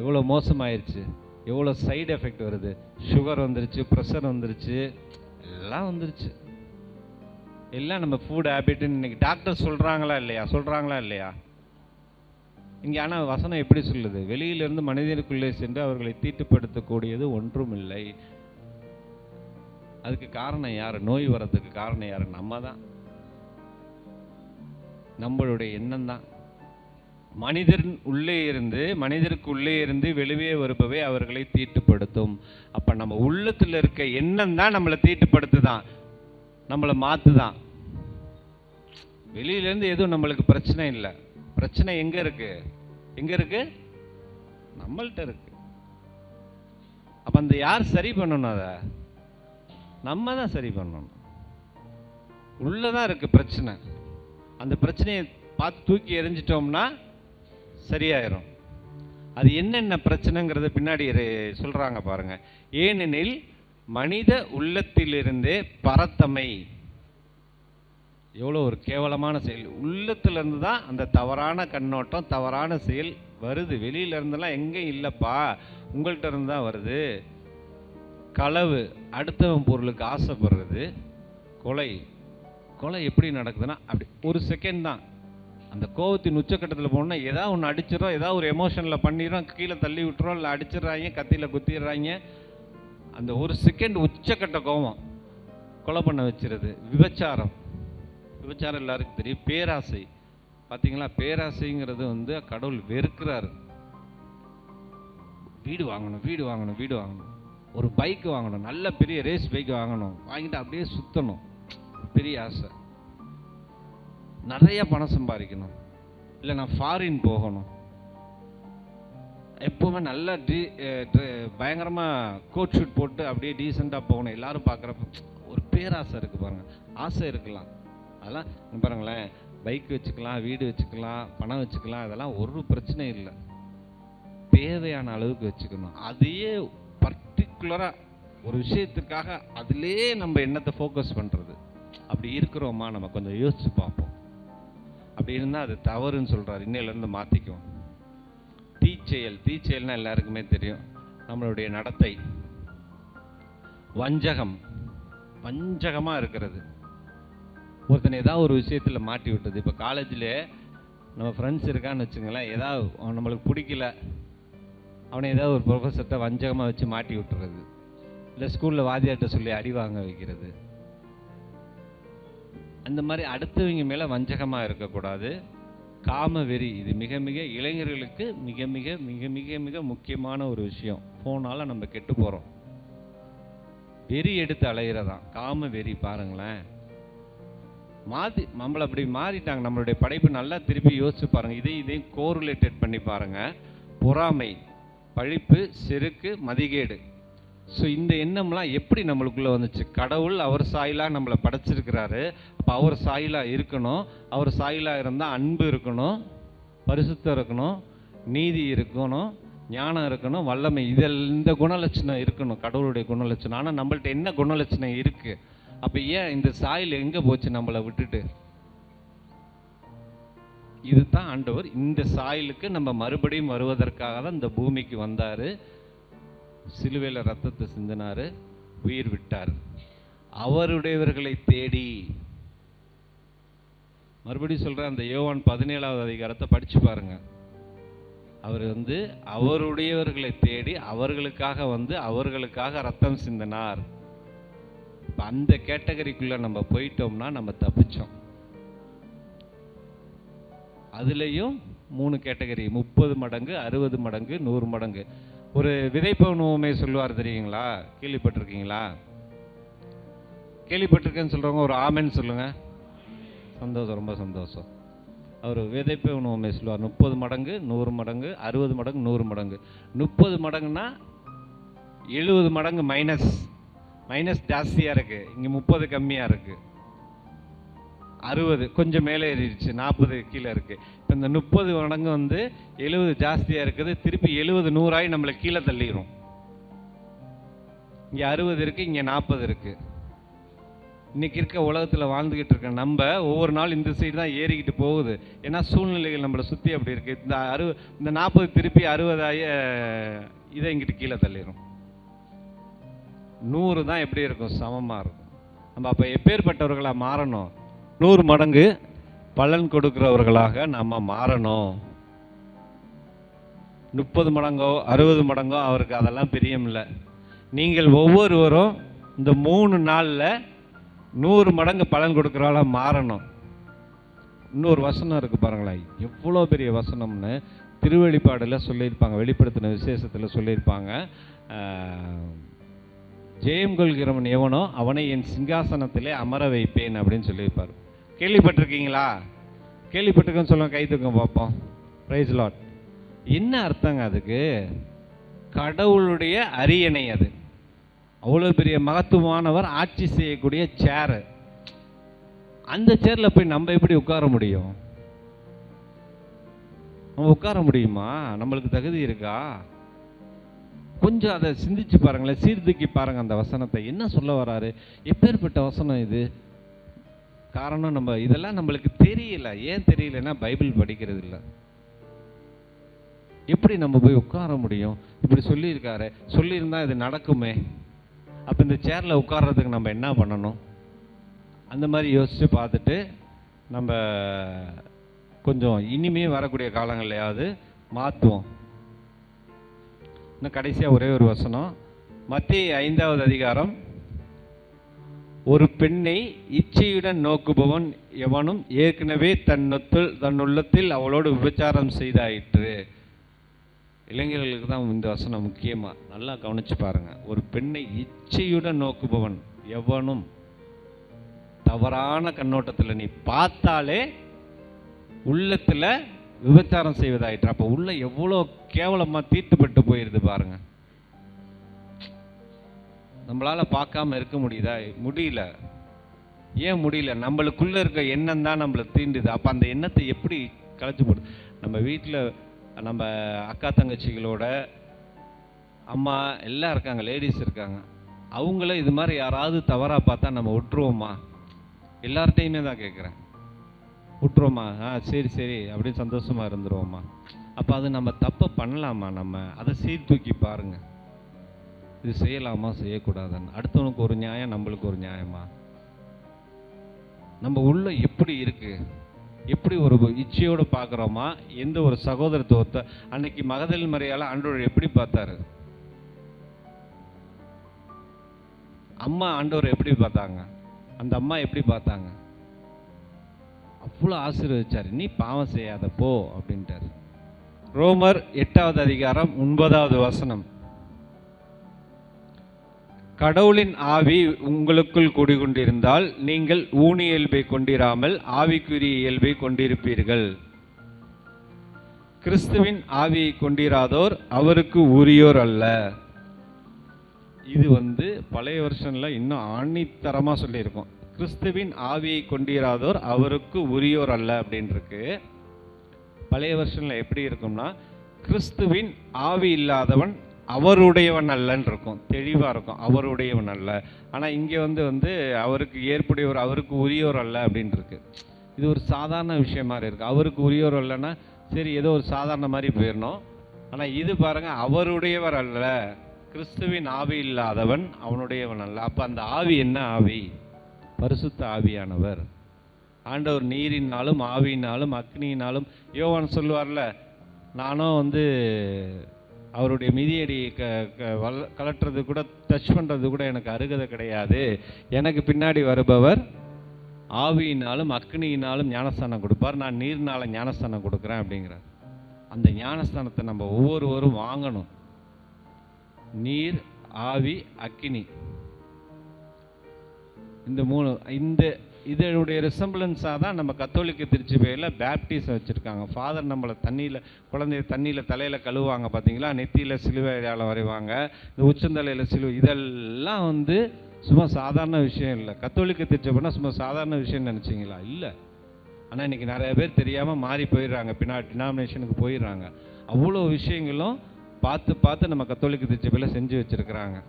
எவ்வளோ மோசமாயிருச்சு, எவ்வளோ சைடு எஃபெக்ட் வருது. சுகர் வந்துருச்சு, ப்ரெஷர் வந்துருச்சு, எல்லாம் வந்துருச்சு. எல்லாம் நம்ம ஃபுட் ஹேபிட்டுன்னு இன்றைக்கி டாக்டர் சொல்கிறாங்களா இல்லையா? இங்கே ஆனால் வசனம் எப்படி சொல்லுது? வெளியிலிருந்து மனிதனுக்குள்ளே சென்று அவர்களை தீட்டுப்படுத்தக்கூடியது ஒன்றும் இல்லை. அதுக்கு காரணம் யார்? நோய் வர்றதுக்கு காரணம் யார்? நம்ம தான். நம்மளுடைய எண்ணம் தான். மனிதருக்கு உள்ளே இருந்து வெளியே வருபவை அவர்களை தீட்டுப்படுத்தும். அப்போ நம்ம உள்ளத்தில் இருக்க எண்ணம் தான் நம்மளை தீட்டுப்படுத்துதான், நம்மளை மாற்றுதான். வெளியிலேருந்து எதுவும் நம்மளுக்கு பிரச்சனை இல்லை. பிரச்சனை எங்கே இருக்கு? நம்மள்கிட்ட இருக்கு. அப்போ அந்த யார் சரி பண்ணணும்? அதை நம்ம தான் சரி பண்ணணும். உள்ளதான் இருக்கு பிரச்சனை. அந்த பிரச்சனையை பார்த்து தூக்கி எறிஞ்சிட்டோம்னா சரியாயிரும். அது என்னென்ன பிரச்சனைங்கிறது பின்னாடி சொல்றாங்க பாருங்க. ஏனெனில் மனித உள்ளத்திலிருந்தே பரத்தமை. எவ்வளோ ஒரு கேவலமான செயல். உள்ளத்திலிருந்து தான் அந்த தவறான கண்ணோட்டம், தவறான செயல் வருது. வெளியிலேருந்தெல்லாம் எங்கேயும் இல்லைப்பா, உங்கள்கிட்ட இருந்து தான் வருது. களவு, அடுத்தவன் பொருளுக்கு ஆசைப்படுறது, கொலை எப்படி நடக்குதுன்னா அப்படி ஒரு செகண்ட் தான். அந்த கோவத்தின் உச்சக்கட்டத்தில் போனால் ஏதாவது ஒன்று அடிச்சிடறோம், ஏதாவது ஒரு எமோஷனில் பண்ணிடுறோம், கீழே தள்ளி விட்டுறோம், இல்லை அடிச்சிடுறாங்க, கத்தியில் குத்திடுறாங்க. அந்த ஒரு செகண்ட் உச்சக்கட்ட கோபம் கொலை பண்ண வச்சிருது. விபச்சாரம் எல்லாருக்கும் தெரியும். பேராசை பார்த்தீங்களா? பேராசைங்கிறது கடவுள் வெறுக்கிறாரு. வீடு வாங்கணும், ஒரு பைக் வாங்கணும், நல்ல பெரிய ரேஸ் பைக் வாங்கணும், வாங்கிட்டு அப்படியே சுற்றணும், பெரிய ஆசை. நிறைய பணம் சம்பாதிக்கணும், இல்லை நான் ஃபாரின் போகணும், எப்போவுமே நல்லா பயங்கரமாக கோட் ஷூட் போட்டு அப்படியே டீசெண்டாக போகணும், எல்லாரும் பார்க்குறப்ப ஒரு பேராசை இருக்குது பாருங்கள். ஆசை இருக்கலாம், அதெல்லாம் பாருங்களேன். பைக் வச்சுக்கலாம், வீடு வச்சுக்கலாம், பணம் வச்சுக்கலாம், அதெல்லாம் ஒரு பிரச்சனை இல்லை. தேவையான அளவுக்கு வச்சுக்கணும். அதையே பர்டிகுலராக ஒரு விஷயத்துக்காக அதிலே நம்ம எண்ணத்தை ஃபோக்கஸ் பண்ணுறது. அப்படி இருக்கிறோமா? நம்ம கொஞ்சம் யோசிச்சு பார்ப்போம். அப்படி இருந்தால் அது தவறுன்னு சொல்கிறார். இன்னையிலேருந்து மாற்றிக்குவோம். தீச்செயல்னால் எல்லாருக்குமே தெரியும். நம்மளுடைய நடத்தை, வஞ்சகமாக இருக்கிறது. ஒருத்தனை ஏதாவது ஒரு விஷயத்தில் மாட்டி விட்டது. இப்போ காலேஜில் நம்ம ஃப்ரெண்ட்ஸ் இருக்கான்னு வச்சுங்களேன், ஏதாவது நம்மளுக்கு பிடிக்கல, அவனை ஏதாவது ஒரு ப்ரொஃபஸர்கிட்ட வஞ்சகமாக வச்சு மாட்டி விட்டுறது, இல்லை ஸ்கூலில் வாத்தியார்கிட்ட சொல்லி அடி வாங்க வைக்கிறது. அந்த மாதிரி அடுத்தவங்க மேலே வஞ்சகமாக இருக்கக்கூடாது. காம வெறி, இது மிக மிக இளைஞர்களுக்கு மிக மிக மிக மிக மிக முக்கியமான ஒரு விஷயம். போனாலும் நம்ம கெட்டு போகிறோம். வெறி எடுத்து அலையிறதான் காம வெறி. பாருங்களேன், நம்மளை அப்படி மாறிட்டாங்க. நம்மளுடைய படைப்பு நல்லா திருப்பி யோசிச்சு பாருங்கள். இதையும் கோரிலேட்டட் பண்ணி பாருங்கள். பொறாமை, பழிப்பு, செருக்கு, மதிகேடு. ஸோ இந்த எண்ணம்லாம் எப்படி நம்மளுக்குள்ளே வந்துச்சு? கடவுள் அவர் சாயலாக நம்மளை படைச்சிருக்கிறாரு. அப்போ அவர் சாயலாக இருக்கணும். அவர் சாயலாக இருந்தால் அன்பு இருக்கணும், பரிசுத்தம் இருக்கணும், நீதி இருக்கணும், ஞானம் இருக்கணும், வல்லமை, இந்த குணலட்சணம் இருக்கணும், கடவுளுடைய குணலட்சணம். ஆனால் நம்மள்ட்ட என்ன குணலட்சணம் இருக்குது? அப்போ ஏன் இந்த சாயல் எங்கே போச்சு நம்மளை விட்டுட்டு? இதுதான் ஆண்டவர் இந்த சாயலுக்கு நம்ம மறுபடியும் வருவதற்காக தான் இந்த பூமிக்கு வந்தார். சிலுவையில் ரத்தத்தை சிந்தினார், உயிர் விட்டார். அவருடையவர்களை தேடி, மறுபடியும் சொல்கிறேன், அந்த யோவான் 17வது அதிகாரத்தை படித்து பாருங்க. அவர் வந்து அவருடையவர்களை தேடி அவர்களுக்காக வந்து அவர்களுக்காக ரத்தம் சிந்தினார். இப்போ அந்த கேட்டகரிக்குள்ளே நம்ம போயிட்டோம்னா நம்ம தப்பிச்சோம். அதுலேயும் 3 கேட்டகரி, 30 மடங்கு, 60 மடங்கு, 100 மடங்கு. ஒரு விதைப்பவன் உவமை சொல்லுவார் தெரியுங்களா? கேள்விப்பட்டிருக்கீங்களா? கேள்விப்பட்டிருக்கேன்னு சொல்கிறவங்க ஒரு ஆமென்னு சொல்லுங்கள். சந்தோஷம், ரொம்ப சந்தோஷம். அவர் விதைப்பவன் உவமை சொல்லுவார். 30 மடங்கு, 100 மடங்கு, 60 மடங்கு, 100 மடங்கு. 30 மடங்குன்னா 70 மடங்கு மைனஸ் ஜாஸ்தியாக இருக்குது, இங்கே 30 கம்மியாக இருக்குது. 60 கொஞ்சம் மேலே ஏறிடுச்சு, 40 கீழே இருக்குது. இப்போ இந்த 30 மடங்கு வந்து 70 ஜாஸ்தியாக இருக்குது, திருப்பி 70 100 நம்மளை கீழே தள்ளிடும். இங்கே 60 இருக்குது, இங்கே 40 இருக்குது. இன்றைக்கி இருக்க உலகத்தில் வாழ்ந்துக்கிட்டு இருக்க நம்ம ஒவ்வொரு நாள் இந்த சைடு தான் ஏறிக்கிட்டு போகுது. ஏன்னா சூழ்நிலைகள் நம்மளை சுற்றி அப்படி இருக்குது. இந்த 40 திருப்பி 60 இதை இங்கிட்டு கீழே தள்ளிடும். 100 தான் எப்படி இருக்கும்? சமமாக இருக்கும். நம்ம அப்போ எப்பேற்பட்டவர்களாக மாறணும்? 100 மடங்கு பலன் கொடுக்கிறவர்களாக நம்ம மாறணும். 30 மடங்கோ 60 மடங்கோ அவருக்கு அதெல்லாம் பிரியமில்லை. நீங்கள் ஒவ்வொருவரும் இந்த 3 நாளில் 100 மடங்கு பலன் கொடுக்குறவளா மாறணும். இன்னொரு வசனம் இருக்குது பாருங்களேன், எவ்வளோ பெரிய வசனம்னு திருவெளிப்பாடில் சொல்லியிருப்பாங்க, வெளிப்படுத்தின விசேஷத்தில் சொல்லியிருப்பாங்க. ஜெயம் கொள்கிறவன் எவனோ அவனை என் சிங்காசனத்திலே அமர வைப்பேன் அப்படின்னு சொல்லியிருப்பார். கேள்விப்பட்டிருக்கீங்களா? கேள்விப்பட்டிருக்கேன்னு சொல்லுங்க, கை தூக்கம் பார்ப்போம். Praise Lord. என்ன அர்த்தங்க அதுக்கு? கடவுளுடைய அரியணை அது. அவ்வளோ பெரிய மகத்துவமானவர் ஆட்சி செய்யக்கூடிய சேரு. அந்த சேரில் போய் நம்ம எப்படி உட்கார முடியும்? நம்ம உட்கார முடியுமா? நம்மளுக்கு தகுதி இருக்கா? கொஞ்சம் அதை சிந்திச்சு பாருங்களேன், சீர்தூக்கி பாருங்கள் அந்த வசனத்தை. என்ன சொல்ல வராரு? எப்பேற்பட்ட வசனம் இது? காரணம் நம்ம இதெல்லாம் நம்மளுக்கு தெரியல. ஏன் தெரியலன்னா பைபிள் படிக்கிறது இல்லை. எப்படி நம்ம போய் உட்கார முடியும்? இப்படி சொல்லியிருக்காரு, சொல்லியிருந்தா இது நடக்குமே. அப்போ இந்த சேரில் உட்கார்றதுக்கு நம்ம என்ன பண்ணணும்? அந்த மாதிரி யோசித்து பார்த்துட்டு நம்ம கொஞ்சம் இனிமே வரக்கூடிய காலங்கள்லையாவது மாற்றுவோம். இன்னும் கடைசியாக ஒரே ஒரு வசனம், மத்தேயு 5வது அதிகாரம். ஒரு பெண்ணை இச்சையுடன் நோக்குபவன் எவனும் ஏற்கனவே தன் உள்ளத்தில் அவளோடு விபச்சாரம் செய்தாயிற்று. இளைஞர்களுக்கு தான் இந்த வசனம் முக்கியமாக நல்லா கவனிச்சு பாருங்க. ஒரு பெண்ணை இச்சையுடன் நோக்குபவன் எவனும், தவறான கண்ணோட்டத்தில் நீ பார்த்தாலே உள்ளத்தில் விபச்சாரம் செய்வதாயிற்று. அப்போ உள்ள எவ்வளோ கேவலமாக தீட்டுப்பட்டு போயிடுது பாருங்க. நம்மளால பார்க்காம இருக்க முடியுதா? முடியல. ஏன் முடியல? நம்மளுக்குள்ள இருக்க எண்ணம் தான் நம்மளை தீண்டுது. அப்போ அந்த எண்ணத்தை எப்படி கலைச்சு போடுது? நம்ம வீட்டில் நம்ம அக்கா தங்கச்சிகளோட அம்மா எல்லாம் இருக்காங்க, லேடிஸ் இருக்காங்க. அவங்கள இது மாதிரி யாராவது தவறாக பார்த்தா நம்ம விட்டுருவோமா? எல்லார்ட்டையுமே தான் கேட்குறேன், விட்டுருவோமா? சரி சரி அப்படின்னு சந்தோஷமாக இருந்துருவோமா? அப்போ அது நம்ம தப்பை பண்ணலாமா? நம்ம அதை சீர்தூக்கி பாருங்கள். இது செய்யலாமா செய்யக்கூடாதுன்னு. அடுத்தவனுக்கு ஒரு நியாயம், நம்மளுக்கு ஒரு நியாயமா? நம்ம உள்ள எப்படி இருக்கு? எப்படி ஒரு இச்சையோடு பார்க்குறோமா? எந்த ஒரு சகோதரத்துவத்தை அன்னைக்கு மகதலேல் மரியாதை ஆண்டவர் எப்படி பார்த்தாரு? அம்மா ஆண்டவர் எப்படி பார்த்தாங்க? அந்த அம்மா எப்படி பார்த்தாங்க? அவ்வளோ ஆசீர்வதிச்சாரு. நீ பாவம் செய்யாத போ அப்படின்ட்டாரு. ரோமர் 8வது அதிகாரம் 9வது வசனம். கடவுளின் ஆவி உங்களுக்குள் குடிகொண்டிருந்தால் நீங்கள் ஊனி இயல்பை கொண்டிராமல் ஆவிக்குரிய இயல்பை கொண்டிருப்பீர்கள். கிறிஸ்துவின் ஆவியை கொண்டிராதோர் அவருக்கு உரியோர் அல்ல. இது பழைய வருஷன்ல இன்னும் ஆணித்தரமாக சொல்லியிருக்கோம். கிறிஸ்துவின் ஆவியை கொண்டிராதோர் அவருக்கு உரியோர் அல்ல அப்படின்னு இருக்கு. பழைய வருஷன்ல எப்படி இருக்கும்னா, கிறிஸ்துவின் ஆவி இல்லாதவன் அவருடையவன் அல்லன்னு இருக்கும், தெளிவாக இருக்கும், அவருடையவன் அல்ல. ஆனால் இங்கே அவருக்கு ஏற்புடையவர், அவருக்கு உரியோர் அல்ல அப்படின்னு இருக்கு. இது ஒரு சாதாரண விஷயம் மாதிரி இருக்குது. அவருக்கு உரியோர் அல்லன்னா சரி, ஏதோ ஒரு சாதாரண மாதிரி போயிடணும். ஆனால் இது பாருங்கள், அவருடையவர் அல்ல, கிறிஸ்துவின் ஆவி இல்லாதவன் அவனுடையவன் அல்ல. அப்போ அந்த ஆவி என்ன ஆவி? பரிசுத்த ஆவியானவர். ஆண்டவர் நீரினாலும் ஆவியினாலும் அக்னியினாலும், யோவான் சொல்லுவார்ல, நானும் வந்து அவருடைய மிதியடி கலட்டுறது கூட, டச் பண்ணுறது கூட எனக்கு அருகதை கிடையாது. எனக்கு பின்னாடி வருபவர் ஆவியினாலும் அக்னியினாலும் ஞானஸ்தானம் கொடுப்பார், நான் நீர்னால ஞானஸ்தானம் கொடுக்குறேன் அப்படிங்கிறார். அந்த ஞானஸ்தானத்தை நம்ம ஒவ்வொருவரும் வாங்கணும். நீர், ஆவி, அக்கினி, இந்த 3 இதனுடைய ரிசம்பிளன்ஸாக தான் நம்ம கத்தோலிக்க திருச்சபையில் பேப்டிசம் வச்சுருக்காங்க. ஃபாதர் நம்மளை குழந்தைய தண்ணியில் தலையில் கழுவாங்க பார்த்தீங்களா, நெத்தியில் சிலுவை அடையாளம் வரைவாங்க, இந்த உச்சந்தலையில் சிலுவை, இதெல்லாம் வந்து சும்மா சாதாரண விஷயம் இல்லை. கத்தோலிக்க திருச்சபைனா சும்மா சாதாரண விஷயம்னு நினச்சிங்களா? இல்லை. ஆனால் இன்றைக்கி நிறைய பேர் தெரியாமல் மாறி போயிடுறாங்க, பின்னாடி டினாமினேஷனுக்கு போயிடுறாங்க. அவ்வளோ விஷயங்களும் பார்த்து நம்ம கத்தோலிக்க திருச்சபையில் செஞ்சு வச்சுருக்கிறாங்க.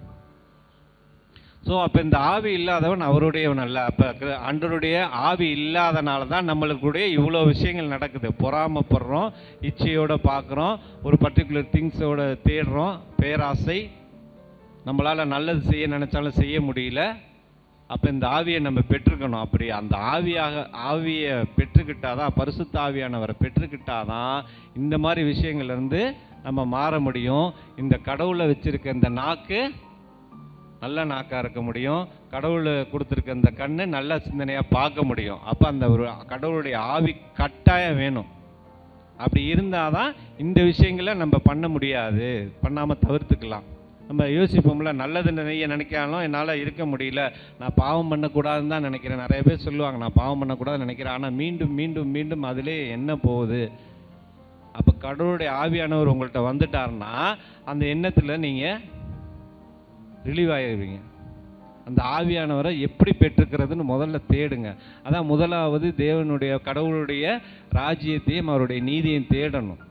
ஸோ அப்போ இந்த ஆவி இல்லாதவன் அவருடையவன் அல்ல. அப்போ ஆண்டவருடைய ஆவி இல்லாதனால தான் நம்மளுக்குடைய இவ்வளோ விஷயங்கள் நடக்குது. பொறாமப்படுறோம், இச்சையோடு பார்க்குறோம், ஒரு பர்டிகுலர் திங்ஸோட தேடுறோம், பேராசை, நம்மளால் நல்லது செய்ய நினச்சாலும் செய்ய முடியல. அப்போ இந்த ஆவியை நம்ம பெற்றுக்கணும். அப்படி அந்த ஆவியை பெற்றுக்கிட்டாதான், பரிசுத்த ஆவியானவரை பெற்றுக்கிட்டாதான் இந்த மாதிரி விஷயங்கள்லேருந்து நம்ம மாற முடியும். இந்த கடவுளை வச்சுருக்க இந்த நாக்கு நல்ல நாக்காக இருக்க முடியும், கடவுள் கொடுத்துருக்க இந்த கண்ணு நல்ல சிந்தனையாக பார்க்க முடியும். அப்போ அந்த ஒரு கடவுளுடைய ஆவி கட்டாயம் வேணும். அப்படி இருந்தால் தான் இந்த விஷயங்களை நம்ம பண்ண முடியாது, பண்ணாமல் தவிர்த்துக்கலாம். நம்ம யோசிப்போம்ல, நல்லது நினைக்காலும் என்னால் இருக்க முடியல, நான் பாவம் பண்ணக்கூடாதுன்னு தான் நினைக்கிறேன். நிறைய பேர் சொல்லுவாங்க, நான் பாவம் பண்ணக்கூடாதுன்னு நினைக்கிறேன், ஆனால் மீண்டும் மீண்டும் மீண்டும் அதிலே என்ன போகுது? அப்போ கடவுளுடைய ஆவியானவர் உங்கள்கிட்ட வந்துட்டாருன்னா அந்த எண்ணத்தில் நீங்கள் ரிலீவ் ஆகிடுவீங்க. அந்த ஆவியானவரை எப்படி பெற்றுக்கிறதுன்னு முதல்ல தேடுங்க. அதான் முதலாவது தேவனுடைய கடவுளுடைய ராஜ்யத்தையும் அவருடைய நீதியையும் தேடணும்.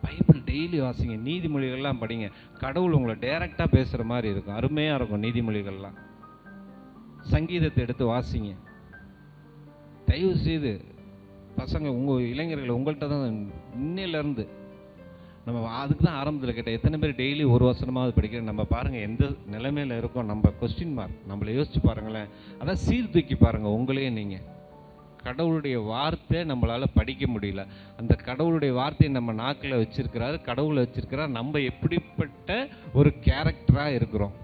பைபிள் டெய்லி வாசிங்க, நீதிமொழிகள்லாம் படிங்க. கடவுள் உங்களை டைரெக்டாக பேசுகிற மாதிரி இருக்கும், அருமையாக இருக்கும் நீதிமொழிகள்லாம். சங்கீதத்தை எடுத்து வாசிங்க. தயவு செய்து பசங்க, உங்கள் இளைஞர்கள் உங்கள்கிட்ட தான் இன்னிலேருந்து நம்ம அதுக்கு தான் ஆரம்பத்தில் கேட்டேன், எத்தனை பேர் டெய்லி ஒரு வசனமாவது படிக்கிறேன். நம்ம பாருங்கள் எந்த நிலைமையில் இருக்கோம், நம்ம கொஸ்டின் மார்க், நம்மளை யோசிச்சு பாருங்களேன். அதான் சீர்தூக்கி பாருங்கள் உங்களையே. நீங்கள் கடவுளுடைய வார்த்தை நம்மளால் படிக்க முடியல, அந்த கடவுளுடைய வார்த்தையை நம்ம நாக்கில் வச்சுருக்கிறாரு, கடவுளை வச்சுருக்கிறார். நம்ம எப்படிப்பட்ட ஒரு கேரக்டராக இருக்கிறோம்,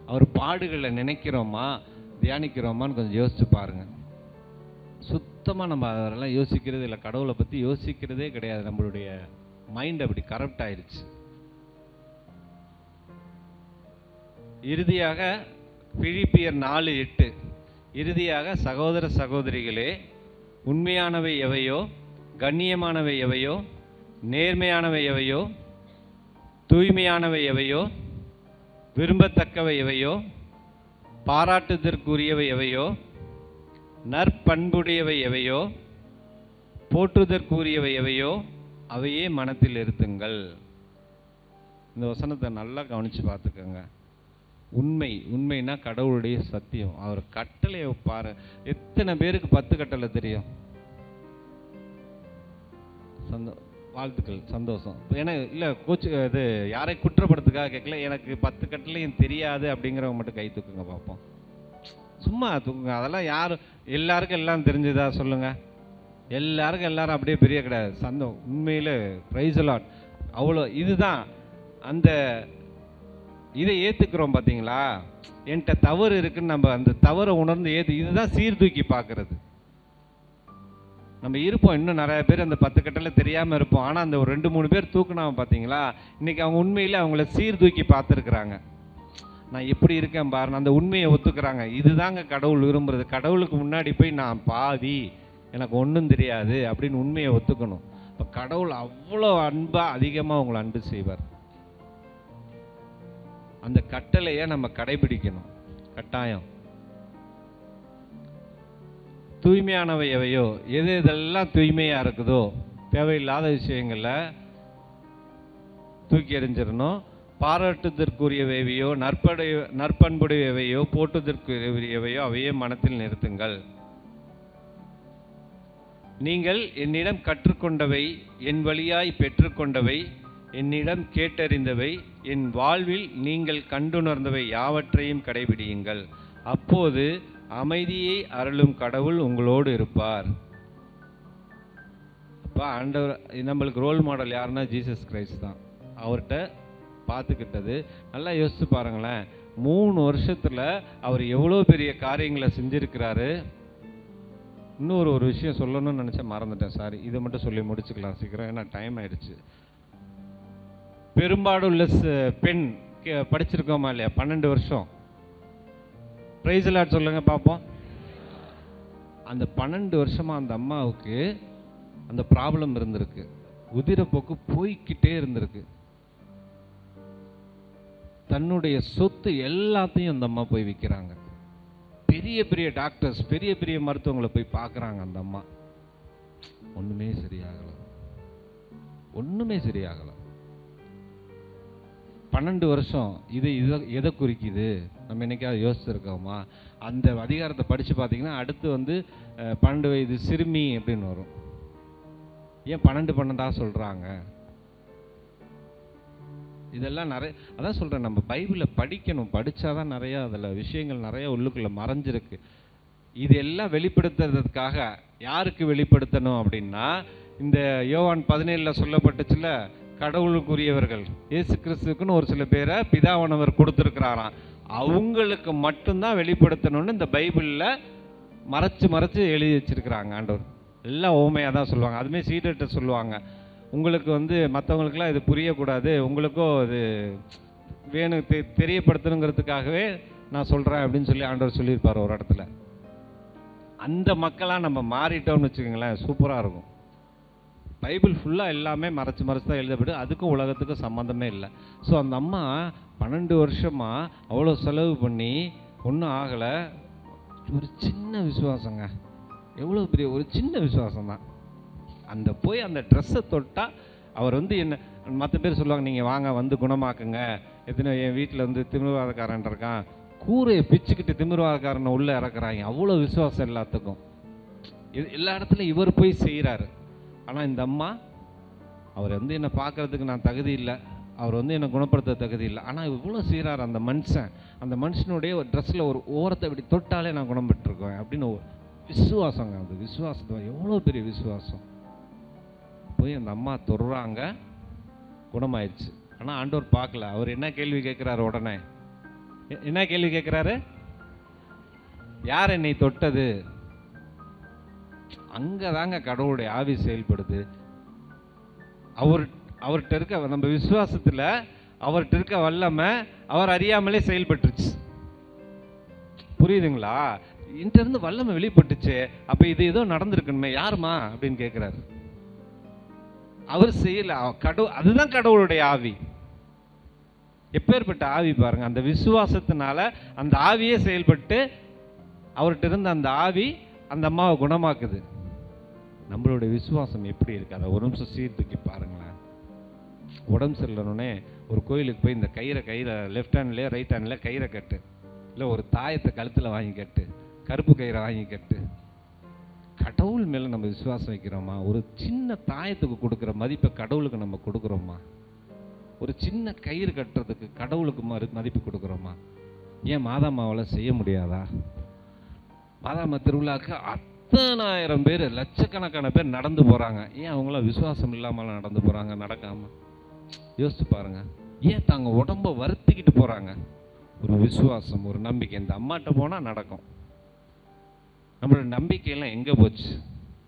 அவர் பாடுகளை நினைக்கிறோமா, தியானிக்கிறோமான்னு கொஞ்சம் யோசிச்சு பாருங்கள். சுத்தமாக நம்ம அதெல்லாம் யோசிக்கிறது இல்லை, கடவுளை பற்றி யோசிக்கிறதே கிடையாது. நம்மளுடைய மைண்ட் அப்படி கரப்ட் ஆயிடுச்சு. இறுதியாக பிலிப்பியர் 4:8, இறுதியாக சகோதர சகோதரிகளே, உண்மையானவை எவையோ, கண்ணியமானவை எவையோ, நேர்மையானவை எவையோ, தூய்மையானவை எவையோ, விரும்பத்தக்கவை எவையோ, பாராட்டுதற்குரியவை எவையோ, நற்பண்புடையவை எவையோ, போற்றுதற்குரியவை எவையோ, அவையே மனத்தில் இருத்துங்கள். இந்த வசனத்தை நல்லா கவனித்து பார்த்துக்கோங்க. உண்மைனா கடவுளுடைய சத்தியம். அவர் கட்டளையை பாரு. எத்தனை பேருக்கு 10 கட்டளை தெரியும்? வாழ்த்துக்கள், சந்தோஷம். ஏன்னா இல்லை இது யாரை குற்றப்படுத்துக்காக கேட்கல, எனக்கு 10 கட்டளையும் தெரியாது அப்படிங்கிறவங்க மட்டும் கை தூக்குங்க பார்ப்போம். சும்மா தூக்குங்க. அதெல்லாம் யாரும் எல்லாருக்கும் எல்லாம் தெரிஞ்சுதா சொல்லுங்கள்? எல்லாரும் அப்படியே பெரிய கிடையாது. உண்மையில் பிரைஸ் லார்ட். அவ்வளோ இதுதான் அந்த இதை ஏற்றுக்கிறோம் பார்த்தீங்களா? என்கிட்ட தவறு இருக்குன்னு நம்ம அந்த தவறை உணர்ந்து இதுதான் சீர்தூக்கி பார்க்கறது. நம்ம இருப்போம், இன்னும் நிறைய பேர் அந்த 10 கட்டளை தெரியாமல் இருப்போம். ஆனால் அந்த ஒரு 2-3 பேர் தூக்குனாம பார்த்தீங்களா, இன்றைக்கி அவங்க உண்மையில் அவங்கள சீர்தூக்கி பார்த்துருக்குறாங்க. நான் எப்படி இருக்கேன் பாருன்னு அந்த உண்மையை ஒத்துக்கிறாங்க. இதுதாங்க கடவுள் விரும்புகிறது. கடவுளுக்கு முன்னாடி போய் நான் பாவி, எனக்கு ஒன்றும் தெரியாது அப்படின்னு உண்மையை ஒத்துக்கணும். இப்போ கடவுள் அவ்வளோ அன்பாக அதிகமாக உங்களை அன்பு செய்வார். அந்த கட்டளையை நம்ம கடைபிடிக்கணும் கட்டாயம். தூய்மையானவை எவையோ, எதெல்லாம் தூய்மையாக இருக்குதோ, தேவையில்லாத விஷயங்களை தூக்கி எறிஞ்சிடணும். பாராட்டுதற்குரியவையோ, நற்பண்புடையவையோ, போட்டுதற்குரியவையோ அவையே மனத்தில் நிறுத்துங்கள். நீங்கள் என்னிடம் கற்றுக்கொண்டவை, என் வழியாய் பெற்றுக்கொண்டவை, என்னிடம் கேட்டறிந்தவை, என் வாழ்வில் நீங்கள் கண்டுணர்ந்தவை யாவற்றையும் கடைபிடியுங்கள். அப்போது அமைதியை அருளும் கடவுள் உங்களோடு இருப்பார். இப்போ ஆண்டவர் நம்மளுக்கு ரோல் மாடல் யாருன்னா ஜீசஸ் கிரைஸ்ட் தான். அவர்கிட்ட பார்த்துக்கிட்டது நல்லா யோசிச்சு பாருங்களேன். 3 வருஷத்தில் அவர் எவ்வளோ பெரிய காரியங்களை செஞ்சுருக்கிறாரு. இன்னொரு ஒரு விஷயம் சொல்லணும்னு நினச்சேன், மறந்துட்டேன், சாரி. இதை மட்டும் சொல்லி முடிச்சுக்கலாம் சீக்கிரம், ஏன்னா டைம் ஆயிடுச்சு. பெரும்பாடுள்ள பெண் படிச்சிருக்கோமா இல்லையா? 12 வருஷம். பிரைஸ் லார்ட் சொல்லுங்க பார்ப்போம். அந்த 12 வருஷமா அந்த அம்மாவுக்கு அந்த ப்ராப்ளம் இருந்திருக்கு. உதிரப்போக்கு போய்கிட்டே இருந்திருக்கு. தன்னுடைய சொத்து எல்லாத்தையும் அந்த அம்மா போய் விற்கிறாங்க. பெரிய பெரிய டாக்டர்ஸ், பெரிய பெரிய மருத்துவங்களை போய் பார்க்குறாங்க. அந்த அம்மா ஒன்றுமே சரியாகலை, ஒன்றுமே சரியாகலை. 12 வருஷம். இது எதை குறிக்குது? நம்ம என்னைக்காவது யோசிச்சிருக்கோமா? அந்த அதிகாரத்தை படித்து பார்த்தீங்கன்னா அடுத்து 12 வயது சிறுமி அப்படின்னு வரும். ஏன் 12 சொல்கிறாங்க? இதெல்லாம் நிறைய, அதான் சொல்கிறேன், நம்ம பைபிளை படிக்கணும். படித்தாதான் நிறையா அதில் விஷயங்கள் நிறைய உள்ளுக்குள்ளே மறைஞ்சிருக்கு. இதெல்லாம் வெளிப்படுத்துறதுக்காக யாருக்கு வெளிப்படுத்தணும் அப்படின்னா, இந்த யோவான் 17 சொல்லப்பட்டுச்சுல, கடவுளுக்குரியவர்கள் இயேசு கிறிஸ்துக்குன்னு ஒரு சில பேரை பிதாவானவர் கொடுத்துருக்கிறாராம். அவங்களுக்கு மட்டும்தான் வெளிப்படுத்தணும்னு இந்த பைபிளில் மறைச்சு எழுதி வச்சிருக்கிறாங்க ஆண்டவர். எல்லாம் ஓமையாக தான் சொல்லுவாங்க. அதுமாரி சீடர்கிட்ட சொல்லுவாங்க, உங்களுக்கு மற்றவங்களுக்குலாம் இது புரியக்கூடாது, உங்களுக்கும் இது வேணும் தெரியப்படுத்தணுங்கிறதுக்காகவே நான் சொல்கிறேன் அப்படின்னு சொல்லி ஆண்டவர் சொல்லியிருப்பார் ஒரு இடத்துல. அந்த மக்களாக நம்ம மாறிட்டோம்னு வச்சுக்கோங்களேன், சூப்பராக இருக்கும். பைபிள் ஃபுல்லாக எல்லாமே மறைச்சு தான் எழுதப்பட்டு, அதுக்கும் உலகத்துக்கும் சம்மந்தமே இல்லை. ஸோ அந்த அம்மா 12 வருஷமாக அவ்வளோ செலவு பண்ணி ஒன்றும் ஆகலை. ஒரு சின்ன விசுவாசங்க, எவ்வளோ பெரிய ஒரு சின்ன விசுவாசம் தான். அந்த போய் அந்த ட்ரெஸ்ஸை தொட்டால் அவர் என்ன, மற்ற பேர் சொல்லுவாங்க, நீங்கள் வாங்க குணமாக்குங்க, எத்தனை என் வீட்டில் திமிர்வாதக்காரன் இருக்கான், கூரையை பிச்சுக்கிட்டு திமிர்வாதக்காரனை உள்ளே இறக்குறாங்க. அவ்வளோ விசுவாசம் எல்லாத்துக்கும். எல்லா இடத்துலையும் இவர் போய் செய்கிறாரு. ஆனால் இந்த அம்மா, அவர் என்னை பார்க்குறதுக்கு நான் தகுதி இல்லை, அவர் என்னை குணப்படுத்த தகுதி இல்லை, ஆனால் இவ்வளோ செய்கிறார் அந்த மனுஷன். அந்த மனுஷனுடைய ஒரு ட்ரெஸ்ஸில் ஒரு ஓரத்தை இப்படி தொட்டாலே நான் குணப்பட்டுருக்கேன் அப்படின்னு விசுவாசங்க. அது விசுவாசம் எவ்வளோ பெரிய விசுவாசம். போய் அந்த அம்மா தொடுறாங்க, குணமாயிடுச்சு. ஆனால் ஆண்டவர் பார்க்கல. அவர் என்ன கேள்வி கேட்குறாரு? உடனே என்ன கேள்வி கேட்குறாரு? யார் என்னை தொட்டது? அங்கே தாங்க கடவுளுடைய ஆவி செயல்படுது. அவர்கிட்ட இருக்க நம்ம விசுவாசத்தில் அவர்கிட்ட இருக்க வல்லமை அவர் அறியாமலே செயல்பட்டுருச்சு. புரியுதுங்களா? இருந்து வல்லமை வெளிப்பட்டுச்சு. அப்போ இது ஏதோ நடந்திருக்கணுமே, யாருமா அப்படின்னு கேட்குறாரு. அவர் செய்யல, அதுதான் கடவுளுடைய ஆவி. எப்பேற்பட்ட ஆவி பாருங்க. அந்த விசுவாசத்தினால அந்த ஆவியே செயல்பட்டு அவர்கிட்ட இருந்த அந்த ஆவி அந்த அம்மாவை குணமாக்குது. நம்மளுடைய விசுவாசம் எப்படி இருக்கு? அதை ஒரு நிமிஷம் சீர்தூக்கி பாருங்களேன். உடம்பு சரியில்லைனே ஒரு கோயிலுக்கு போய் இந்த கயிறை லெஃப்ட் ஹேண்ட்லேயே ரைட் ஹேண்ட்ல கயிறை கட்டு, இல்லை ஒரு தாயத்தை கழுத்தில் வாங்கி கட்டு, கருப்பு கயிறை வாங்கி கட்டு. கடவுள் மேலே நம்ம விசுவாசம் வைக்கிறோமா? ஒரு சின்ன தாயத்துக்கு கொடுக்குற மதிப்பை கடவுளுக்கு நம்ம கொடுக்குறோமா? ஒரு சின்ன கயிறு கட்டுறதுக்கு கடவுளுக்கு மதிப்பு கொடுக்குறோமா? ஏன் மாதாமாவால் செய்ய முடியாதா? மாதாமா திருவிழாவுக்கு 10,000 பேர், லட்சக்கணக்கான பேர் நடந்து போகிறாங்க. ஏன் அவங்களாம் விசுவாசம் இல்லாமல் நடந்து போகிறாங்க, நடக்காமல்? யோசிச்சு பாருங்க. ஏன் தாங்க உடம்ப வருத்திக்கிட்டு போகிறாங்க? ஒரு விசுவாசம், ஒரு நம்பிக்கை. இந்த அம்மாட்ட போனால் நடக்கும். நம்மளோட நம்பிக்கையெல்லாம் எங்கே போச்சு?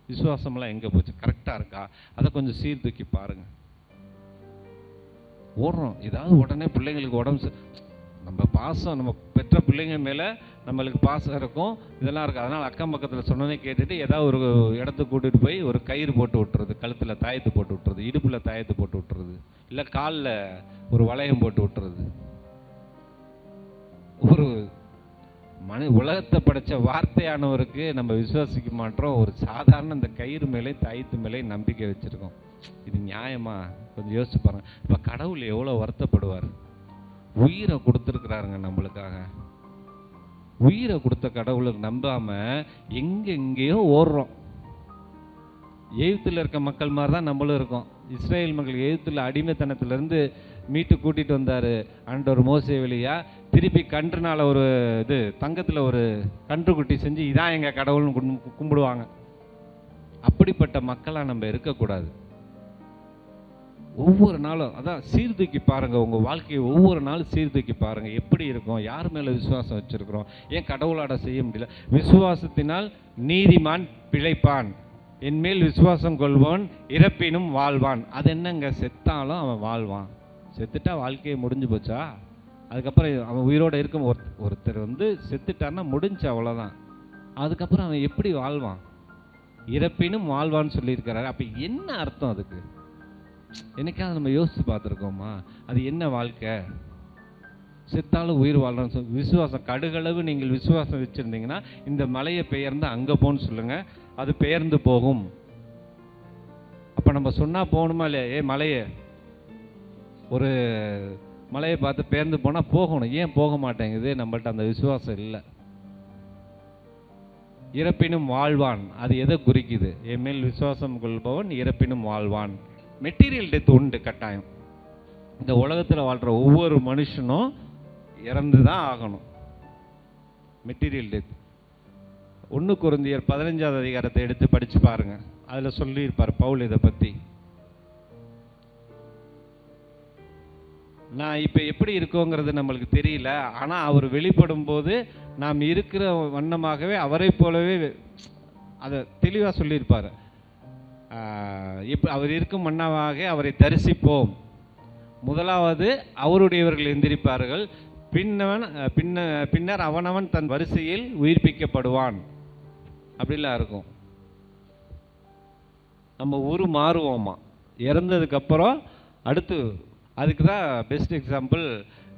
விசுவாசமெல்லாம் எங்கே போச்சு? கரெக்டாக இருக்கா? அதை கொஞ்சம் சீர்தூக்கி பாருங்க. ஓடுறோம் ஏதாவது உடனே பிள்ளைங்களுக்கு உடம்பு, நம்ம பாசம், நம்ம பெற்ற பிள்ளைங்க மேலே நம்மளுக்கு பாசம் இருக்கும், இதெல்லாம் இருக்குது. அதனால் அக்கம் பக்கத்தில் சொன்னோன்னே கேட்டுட்டு ஏதாவது ஒரு இடத்துக்கு கூட்டிகிட்டு போய் ஒரு கயிறு போட்டு விட்டுறது, கழுத்தில் தாயத்து போட்டு விட்டுறது, இடுப்பில் தாயத்து போட்டு விட்டுறது, இல்லை காலில் ஒரு வளையம் போட்டு விட்டுறது. ஒரு உலகத்தை படைத்த வார்த்தையானவருக்கு நம்ம விசுவாசிக்க மாட்டோம். ஒரு சாதாரண இந்த கயிறு மேலே தாயத்து மேலே நம்பிக்கை வச்சுருக்கோம். இது நியாயமா? கொஞ்சம் யோசிச்சு பாருங்க. இப்போ கடவுள் எவ்வளோ வருத்தப்படுவார். உயிரை கொடுத்துருக்குறாருங்க நம்மளுக்காக. உயிரை கொடுத்த கடவுளுக்கு நம்பாமல் எங்கெங்கேயோ ஓடுறோம். எகிப்தில் இருக்க மக்கள் மாதிரி தான் நம்மளும் இருக்கோம். இஸ்ரேல் மக்கள் எகிப்தில் அடிமைத்தனத்திலேருந்து மீட்டு கூட்டிகிட்டு வந்தார் ஆண்டவர் மோசே வழியா. திருப்பி கன்றுனால ஒரு தங்கத்தில் ஒரு கன்றுக்குட்டி செஞ்சு இதான் எங்கள் கடவுள்னு கும்பிடுவாங்க. அப்படிப்பட்ட மக்களாக நம்ம இருக்கக்கூடாது. ஒவ்வொரு நாளும் அதான் சீர்தூக்கி பாருங்க, உங்க வாழ்க்கையை ஒவ்வொரு நாளும் சீர்தூக்கி பாருங்க. எப்படி இருக்கும், யார் மேல விசுவாசம் வச்சிருக்கிறோம், ஏன் கடவுளாட செய்ய முடியல? விசுவாசத்தினால் நீதிமான் பிழைப்பான், என்மேல் விசுவாசம் கொள்வான் இறப்பினும் வாழ்வான். அது என்னங்க, செத்தாலும் அவன் வாழ்வான். செத்துட்டா வாழ்க்கையை முடிஞ்சு போச்சா? அதுக்கப்புறம் அவன் உயிரோட இருக்கும் ஒருத்தர் செத்துட்டான்னா முடிஞ்சு, அவ்வளோதான். அதுக்கப்புறம் அவன் எப்படி வாழ்வான்? இறப்பினும் வாழ்வான்னு சொல்லியிருக்கிறாரு. அப்போ என்ன அர்த்தம் அதுக்கு? என்னைக்காவது நம்ம யோசித்து பார்த்துருக்கோமா? அது என்ன வாழ்க்கை? செத்தாலும் உயிர் வாழ்றோன்னு சொல்லி விசுவாசம், கடுகளவு நீங்கள் விசுவாசம் வச்சுருந்தீங்கன்னா இந்த மலையை பெயர்ந்து அங்கே போன்னு சொல்லுங்கள், அது பெயர்ந்து போகும். அப்போ நம்ம சொன்னால் போகணுமா இல்லையா? மலையை, ஒரு மலையை பார்த்து பெயர்ந்து போனால் போகணும். ஏன் போக மாட்டேங்குது? நம்மள்ட்ட அந்த விசுவாசம் இல்லை. இறப்பினும் வாழ்வான், அது எதை குறிக்குது? என் மேல் விசுவாசம் கொள்பவன் இறப்பினும் வாழ்வான். மெட்டீரியல் டெத் உண்டு, கட்டாயம். இந்த உலகத்தில் வாழ்கிற ஒவ்வொரு மனுஷனும் இறந்து தான் ஆகணும். Material death. 1 கொரிந்தியர் 15வது அதிகாரத்தை எடுத்து படித்து பாருங்க, அதில் சொல்லியிருப்பார் பவுல் இதை பற்றி. நான் இப்போ எப்படி இருக்கோங்கிறது நம்மளுக்கு தெரியல, ஆனால் அவர் வெளிப்படும் போது நாம் இருக்கிற வண்ணமாகவே அவரை போலவே அதை தெளிவாக சொல்லியிருப்பார். இப்போ அவர் இருக்கும் வண்ணமாக அவரை தரிசிப்போம். முதலாவது அவருடையவர்கள் எந்திரிப்பார்கள், பின்னர் அவனவன் தன் வரிசையில் உயிர்ப்பிக்கப்படுவான். அப்படிலாம் இருக்கும். நம்ம மாறுவோமா இறந்ததுக்கப்புறம். அடுத்து அதுக்கு தான் பெஸ்ட் எக்ஸாம்பிள்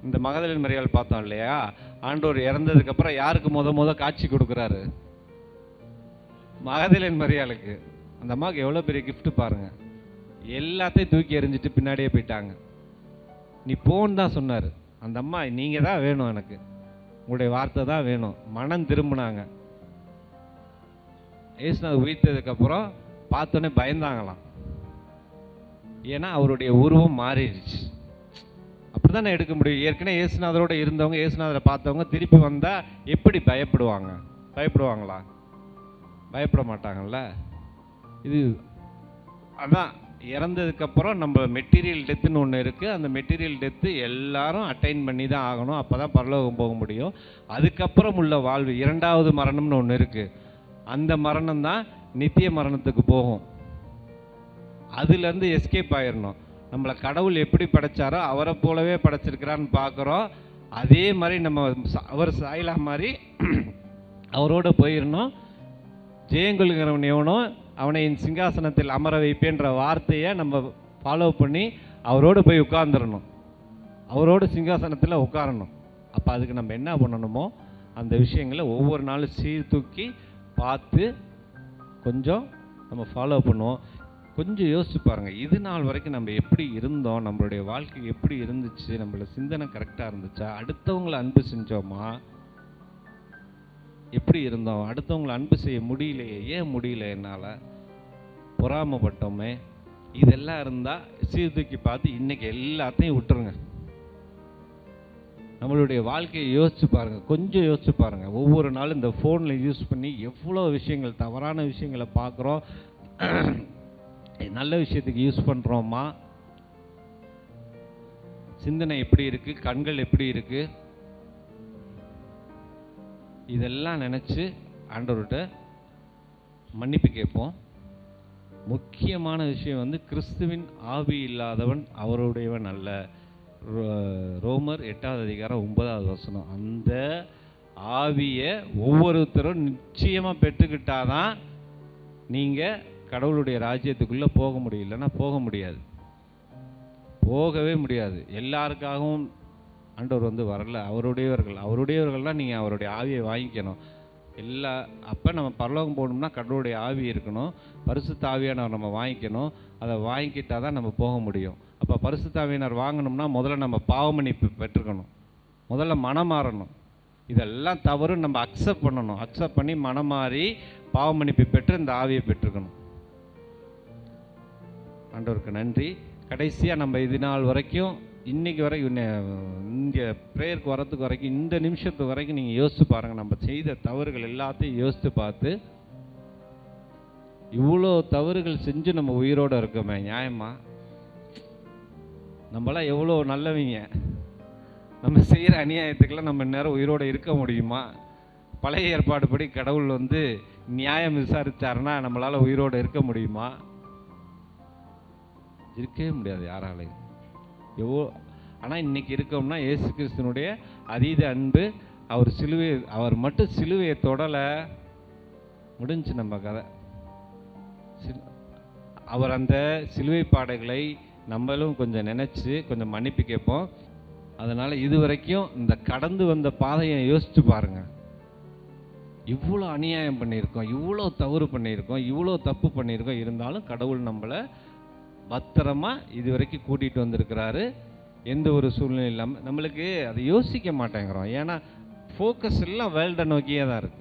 இந்த மகதலேன் மரியாள் பார்த்தோம் இல்லையா? ஆண்டவர் இறந்ததுக்கப்புறம் யாருக்கு முத காட்சி கொடுக்குறாரு? மகதலேன் மரியாளுக்கு. அந்த அம்மாவுக்கு எவ்வளோ பெரிய கிஃப்ட் பாருங்க. எல்லாத்தையும் தூக்கி எறிஞ்சிட்டு பின்னாடியே போயிட்டாங்க. நீ போன்னு தான் சொன்னார். அந்த அம்மா, நீங்கள் தான் வேணும், எனக்கு உங்களுடைய வார்த்தை தான் வேணும். மனம் திரும்பினாங்க. இயேசுநாதர் உயிர்த்ததுக்கப்புறம் பார்த்தோன்னே பயந்தாங்களாம். ஏன்னா அவருடைய உருவம் மாறிடுச்சு. அப்படி தானே எடுக்க முடியும். ஏற்கனவே இயேசுநாதரோட இருந்தவங்க, இயேசுநாதரை பார்த்தவங்க திருப்பி வந்தால் எப்படி பயப்படுவாங்க? பயப்படுவாங்களா? பயப்பட மாட்டாங்கல்ல. இது அதான் இறந்ததுக்கப்புறம் நம்ம மெட்டீரியல் டெத்துன்னு ஒன்று இருக்குது. அந்த மெட்டீரியல் டெத்து எல்லாரும் அட்டைன் பண்ணி தான் ஆகணும். அப்போ தான் பரலோகம் போக முடியும். அதுக்கப்புறம் உள்ள வாழ்வு, 2வது மரணம்னு ஒன்று இருக்குது. அந்த மரணம் தான் நித்திய மரணத்துக்கு போகும். அதுலேருந்து எஸ்கேப் ஆயிடணும். நம்மளை கடவுள் எப்படி படைச்சாரோ அவரை போலவே படைச்சிருக்கிறான்னு பார்க்குறோம். அதே மாதிரி நம்ம அவர் சாயலா மாதிரி அவரோட போயிடணும். ஜெயங்கொள்கிறவன் எவனோ அவனை என் சிங்காசனத்தில் அமர வைப்பேன்ற வார்த்தையை நம்ம ஃபாலோ பண்ணி அவரோடு போய் உட்கார்ந்துடணும். அவரோட சிங்காசனத்தில் உட்காரணும். அப்போ அதுக்கு நம்ம என்ன பண்ணணுமோ அந்த விஷயங்களை ஒவ்வொரு நாளும் சீர்தூக்கி பார்த்து கொஞ்சம் நம்ம ஃபாலோ பண்ணுவோம். கொஞ்சம் யோசிச்சு பாருங்கள், இது நாள் வரைக்கும் நம்ம எப்படி இருந்தோம், நம்மளுடைய வாழ்க்கை எப்படி இருந்துச்சு, நம்மளோட சிந்தனை கரெக்டாக இருந்துச்சா, அடுத்தவங்களை அன்பு செஞ்சோமா, எப்படி இருந்தோம், அடுத்தவங்களை அன்பு செய்ய முடியலையே, ஏன் முடியல, என்னால் பொறாமப்பட்டோமே, இதெல்லாம் இருந்தால் சீர்தூக்கி பார்த்து இன்றைக்கி எல்லாத்தையும் விட்டுருங்க. நம்மளுடைய வாழ்க்கையை யோசிச்சு பாருங்கள், கொஞ்சம் யோசிச்சு பாருங்கள். ஒவ்வொரு நாளும் இந்த ஃபோனில் யூஸ் பண்ணி எவ்வளோ விஷயங்கள், தவறான விஷயங்களை பார்க்குறோம். நல்ல விஷயத்துக்கு யூஸ் பண்ணுறோமா? சிந்தனை எப்படி இருக்குது, கண்கள் எப்படி இருக்குது, இதெல்லாம் நினச்சி ஆண்டவர்கிட்ட மன்னிப்பு கேட்போம். முக்கியமான விஷயம் கிறிஸ்துவின் ஆவி இல்லாதவன் அவருடையவன் அல்ல. ரோமர் 8வது அதிகாரம் 9வது வசனம். அந்த ஆவியை ஒவ்வொருத்தரும் நிச்சயமாக பெற்றுக்கிட்டாதான் நீங்கள் கடவுளுடைய ராஜ்யத்துக்குள்ளே போக முடியும். இல்லைன்னா போக முடியாது, போகவே முடியாது. எல்லாருக்காகவும் ஆண்டவர் வரல. அவருடையவர்கள்லாம் நீங்கள் அவருடைய ஆவியை வாங்கிக்கணும். அப்போ நம்ம பரலோகம் போகணும்னா கடவுளுடைய ஆவி இருக்கணும், பரிசுத்த ஆவியானவர் நம்ம வாங்கிக்கணும். அதை வாங்கிக்கிட்டால் தான் நம்ம போக முடியும். அப்போ பரிசுத்த ஆவியானவர் வாங்கணும்னா முதல்ல நம்ம பாவமன்னிப்பு பெற்றுக்கணும், முதல்ல மனம் மாறணும். இதெல்லாம் தவறு, நம்ம அக்செப்ட் பண்ணணும். அக்செப்ட் பண்ணி மனம் மாறி பாவமன்னிப்பு பெற்று இந்த ஆவியை பெற்றுக்கணும். ஆண்டவருக்கு நன்றி. கடைசியாக நம்ம இது நாள் வரைக்கும், இன்றைக்கி வரைக்கும், இங்கே ப்ரேயருக்கு வரத்துக்கு வரைக்கும், இந்த நிமிஷத்துக்கு வரைக்கும் நீங்கள் யோசித்து பாருங்கள். நம்ம செய்த தவறுகள் எல்லாத்தையும் யோசித்து பார்த்து இவ்வளோ தவறுகள் செஞ்சு நம்ம உயிரோடு இருக்கோமே, நியாயமா? நம்மளாம் எவ்வளோ நல்லவங்க, நம்ம செய்கிற அநியாயத்துக்கெல்லாம் நம்ம நேரம் உயிரோடு இருக்க முடியுமா? பழைய ஏற்பாடு படி கடவுள் நியாயம் விசாரித்தாருன்னா நம்மளால் உயிரோடு இருக்க முடியுமா? இருக்கவே முடியாது யாராலையும். ஆனால் இன்னைக்கு இருக்கோம்னா இயேசு கிறிஸ்துனுடைய அதீத அன்பு, அவர் மட்டும் சிலுவையை தொடலை, முடிஞ்சு நம்ம கதை. அவர் அந்த சிலுவை பாடுகளை நம்மளும் கொஞ்சம் நினச்சி கொஞ்சம் மன்னிப்பு கேட்போம். அதனால் இது வரைக்கும் இந்த கடந்து வந்த பாதையை யோசித்து பாருங்கள். இவ்வளோ அநியாயம் பண்ணியிருக்கோம், இவ்வளோ தவறு பண்ணியிருக்கோம், இவ்வளோ தப்பு பண்ணியிருக்கோம், இருந்தாலும் கடவுள் நம்மளை பத்திரமா இது வரைக்கும் கூட்டிகிட்டு வந்திருக்கிறாரு. எந்த ஒரு சூழ்நிலை இல்லாமல் நம்மளுக்கு அதை யோசிக்க மாட்டேங்கிறோம். ஏன்னா ஃபோக்கஸ் எல்லாம் வேர்ல்டை நோக்கியே தான் இருக்குது,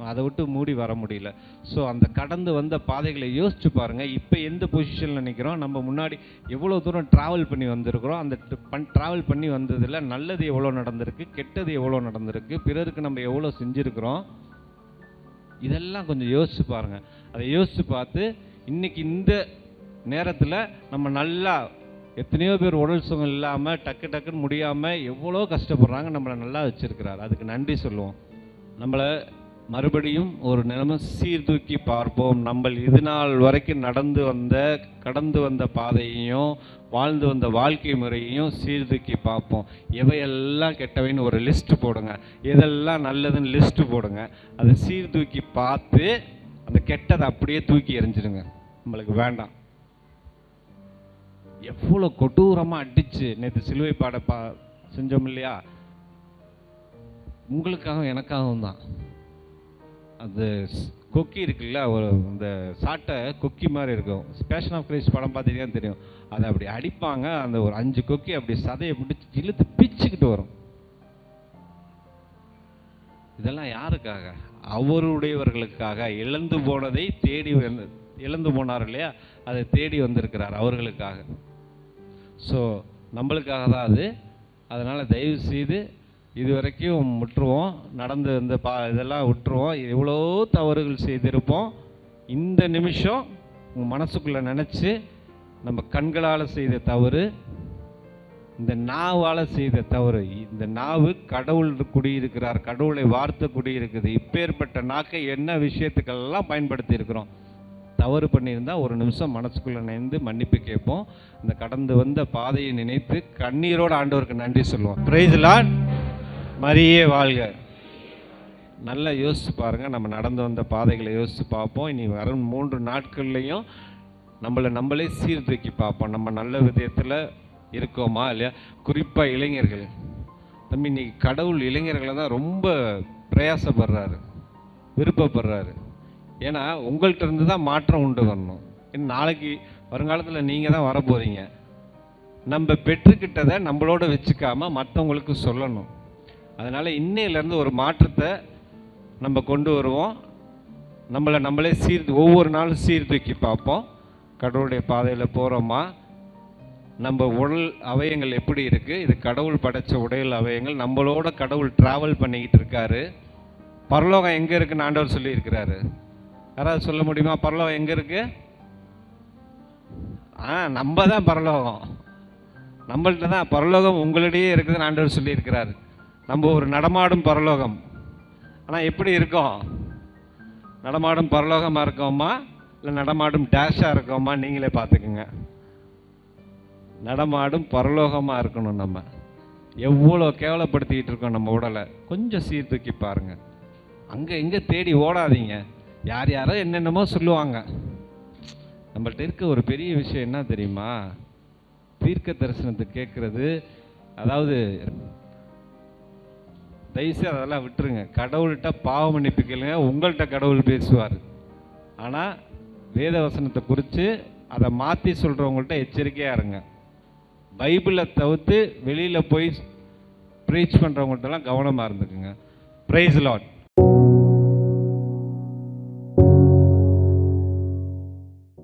அதை விட்டு மூடி வர முடியல. ஸோ அந்த கடந்து வந்த பாதைகளை யோசிச்சு பாருங்கள். இப்போ எந்த பொசிஷனில் நிற்கிறோம், நம்ம முன்னாடி எவ்வளோ தூரம் ட்ராவல் பண்ணி வந்திருக்கிறோம், அந்த ட்ராவல் பண்ணி வந்ததில் நல்லது எவ்வளோ நடந்திருக்கு, கெட்டது எவ்வளோ நடந்திருக்கு, பிறருக்கு நம்ம எவ்வளோ செஞ்சுருக்கிறோம், இதெல்லாம் கொஞ்சம் யோசிச்சு பாருங்கள். அதை யோசித்து பார்த்து இன்றைக்கி இந்த நேரத்தில் நம்ம நல்லா, எத்தனையோ பேர் உடல் சுகம் இல்லாமல் டக்குன்னு முடியாமல் எவ்வளோ கஷ்டப்படுறாங்க, நம்மளை நல்லா வச்சுருக்கிறார். அதுக்கு நன்றி சொல்லுவோம். நம்மளை மறுபடியும் ஒரு நிலைமை சீர்தூக்கி பார்ப்போம். நம்ம இது நாள் வரைக்கும் கடந்து வந்த பாதையையும் வாழ்ந்து வந்த வாழ்க்கை முறையையும் சீர்தூக்கி பார்ப்போம். எவையெல்லாம் கெட்டவைன்னு ஒரு லிஸ்ட்டு போடுங்க, எதெல்லாம் நல்லதுன்னு லிஸ்ட்டு போடுங்க. அதை சீர்தூக்கி பார்த்து அந்த கெட்டதை அப்படியே தூக்கி எறிஞ்சிடுங்க, நம்மளுக்கு வேண்டாம். எவ்வளோ கொடூரமாக அடித்து நேற்று சிலுவை பாட செஞ்சோம் இல்லையா, உங்களுக்காகவும் எனக்காகவும் தான். அந்த கொக்கி இருக்குல்ல, இந்த சாட்டை கொக்கி மாதிரி இருக்கும். பேஷன் ஆஃப் கிரைஸ்ட் படம் பார்த்தீங்கன்னா தெரியும். அதை அப்படி அடிப்பாங்க, அந்த ஒரு 5 கொக்கி அப்படி சதையை பிடிச்சி இழுத்து பிச்சுக்கிட்டு வரும். இதெல்லாம் யாருக்காக? அவருடையவர்களுக்காக. இழந்து போனார் இல்லையா, அதை தேடி வந்திருக்கிறார் அவர்களுக்காக. ஸோ நம்மளுக்காக தான் அது. அதனால் தயவு செய்து இது வரைக்கும் விட்டுருவோம், நடந்து இந்த இதெல்லாம் விட்டுருவோம். எவ்வளோ தவறுகள் செய்திருப்போம். இந்த நிமிஷம் உங்கள் மனசுக்குள்ளே நினச்சி, நம்ம கண்களால் செய்த தவறு, இந்த நாவால் செய்த தவறு. இந்த நாவு கடவுள் குடியிருக்கிறார், கடவுளை வார்த்தை குடியிருக்குது. இப்பேற்பட்ட நாக்கை என்ன விஷயத்துக்கெல்லாம் பயன்படுத்தி இருக்கிறோம். தவறு பண்ணியிருந்தால் ஒரு நிமிஷம் மனசுக்குள்ளே நினைந்து மன்னிப்பு கேட்போம். இந்த கடந்து வந்த பாதையை நினைத்து கண்ணீரோடு ஆண்டவருக்கு நன்றி சொல்லுவோம். Praise the Lord. மரியே வாழ்க. நல்லா யோசிச்சு பாருங்கள். நம்ம நடந்து வந்த பாதைகளை யோசித்து பார்ப்போம். இனி வரும் 3 நாட்கள்லையும் நம்மளே சீர்தூக்கி பார்ப்போம். நம்ம நல்ல விதத்தில் இருக்கோமா இல்லையா? குறிப்பாக இளைஞர்கள். தம்பி, இன்னைக்கு கடவுள் இளைஞர்களை தான் ரொம்ப பிரயாசப்படுறாரு, விருப்பப்படுறாரு. ஏன்னா உங்கள்கிட்ட இருந்து தான் மாற்றம் உண்டு வரணும். இன்னும் நாளைக்கு வருங்காலத்தில் நீங்கள் தான் வரப்போகிறீங்க. நம்ம பெற்றுக்கிட்டதை நம்மளோட வச்சுக்காமல் மற்றவங்களுக்கு சொல்லணும். அதனால் இன்னையிலேருந்து ஒரு மாற்றத்தை நம்ம கொண்டு வருவோம். நம்மளே ஒவ்வொரு நாளும் சீர்தூக்கி பார்ப்போம். கடவுளுடைய பாதையில் போகிறோமா, நம்ம உடல் அவயங்கள் எப்படி இருக்குது, இது கடவுள் படைத்த உடல் அவயங்கள். நம்மளோட கடவுள் ட்ராவல் பண்ணிக்கிட்டு இருக்காரு. பரலோகம் எங்கே இருக்குன்னு ஆண்டவர் சொல்லியிருக்கிறாரு. யாராவது சொல்ல முடியுமா? பரலோகம் எங்கே இருக்குது? நம்ம தான் பரலோகம். நம்மள்கிட்ட தான் பரலோகம் உங்களிடையே இருக்குதுன்னு ஆண்டவர் சொல்லியிருக்கிறாரு. நம்ம ஒரு நடமாடும் பரலோகம். ஆனால் எப்படி இருக்கோம்? நடமாடும் பரலோகமாக இருக்கோமா இல்லை நடமாடும் டேஷாக இருக்கோமா? நீங்களே பார்த்துக்குங்க. நடமாடும் பரலோகமாக இருக்கணும். நம்ம எவ்வளோ கேவலப்படுத்திக்கிட்டு இருக்கோம் நம்ம உடலை. கொஞ்சம் சீர்தூக்கி பாருங்கள். அங்கே எங்கே தேடி ஓடாதீங்க. யாரோ என்னென்னமோ சொல்லுவாங்க. நம்மள்ட்ட இருக்க ஒரு பெரிய விஷயம் என்ன தெரியுமா? தீர்க்க தரிசனத்தை கேட்குறது. அதாவது தயவுசெய்து அதெல்லாம் விட்டுருங்க. கடவுள்கிட்ட பாவ மன்னிப்பு கேளுங்க, உங்கள்கிட்ட கடவுள் பேசுவார். ஆனால் வேத வசனத்தை குறித்து அதை மாற்றி சொல்கிறவங்கள்ட்ட எச்சரிக்கையாக இருங்க. பைபிளை தவிர்த்து வெளியில் போய் ப்ரீச் பண்ணுறவங்கள்ட்டலாம் கவனமாக இருந்துக்குங்க. Praise the Lord.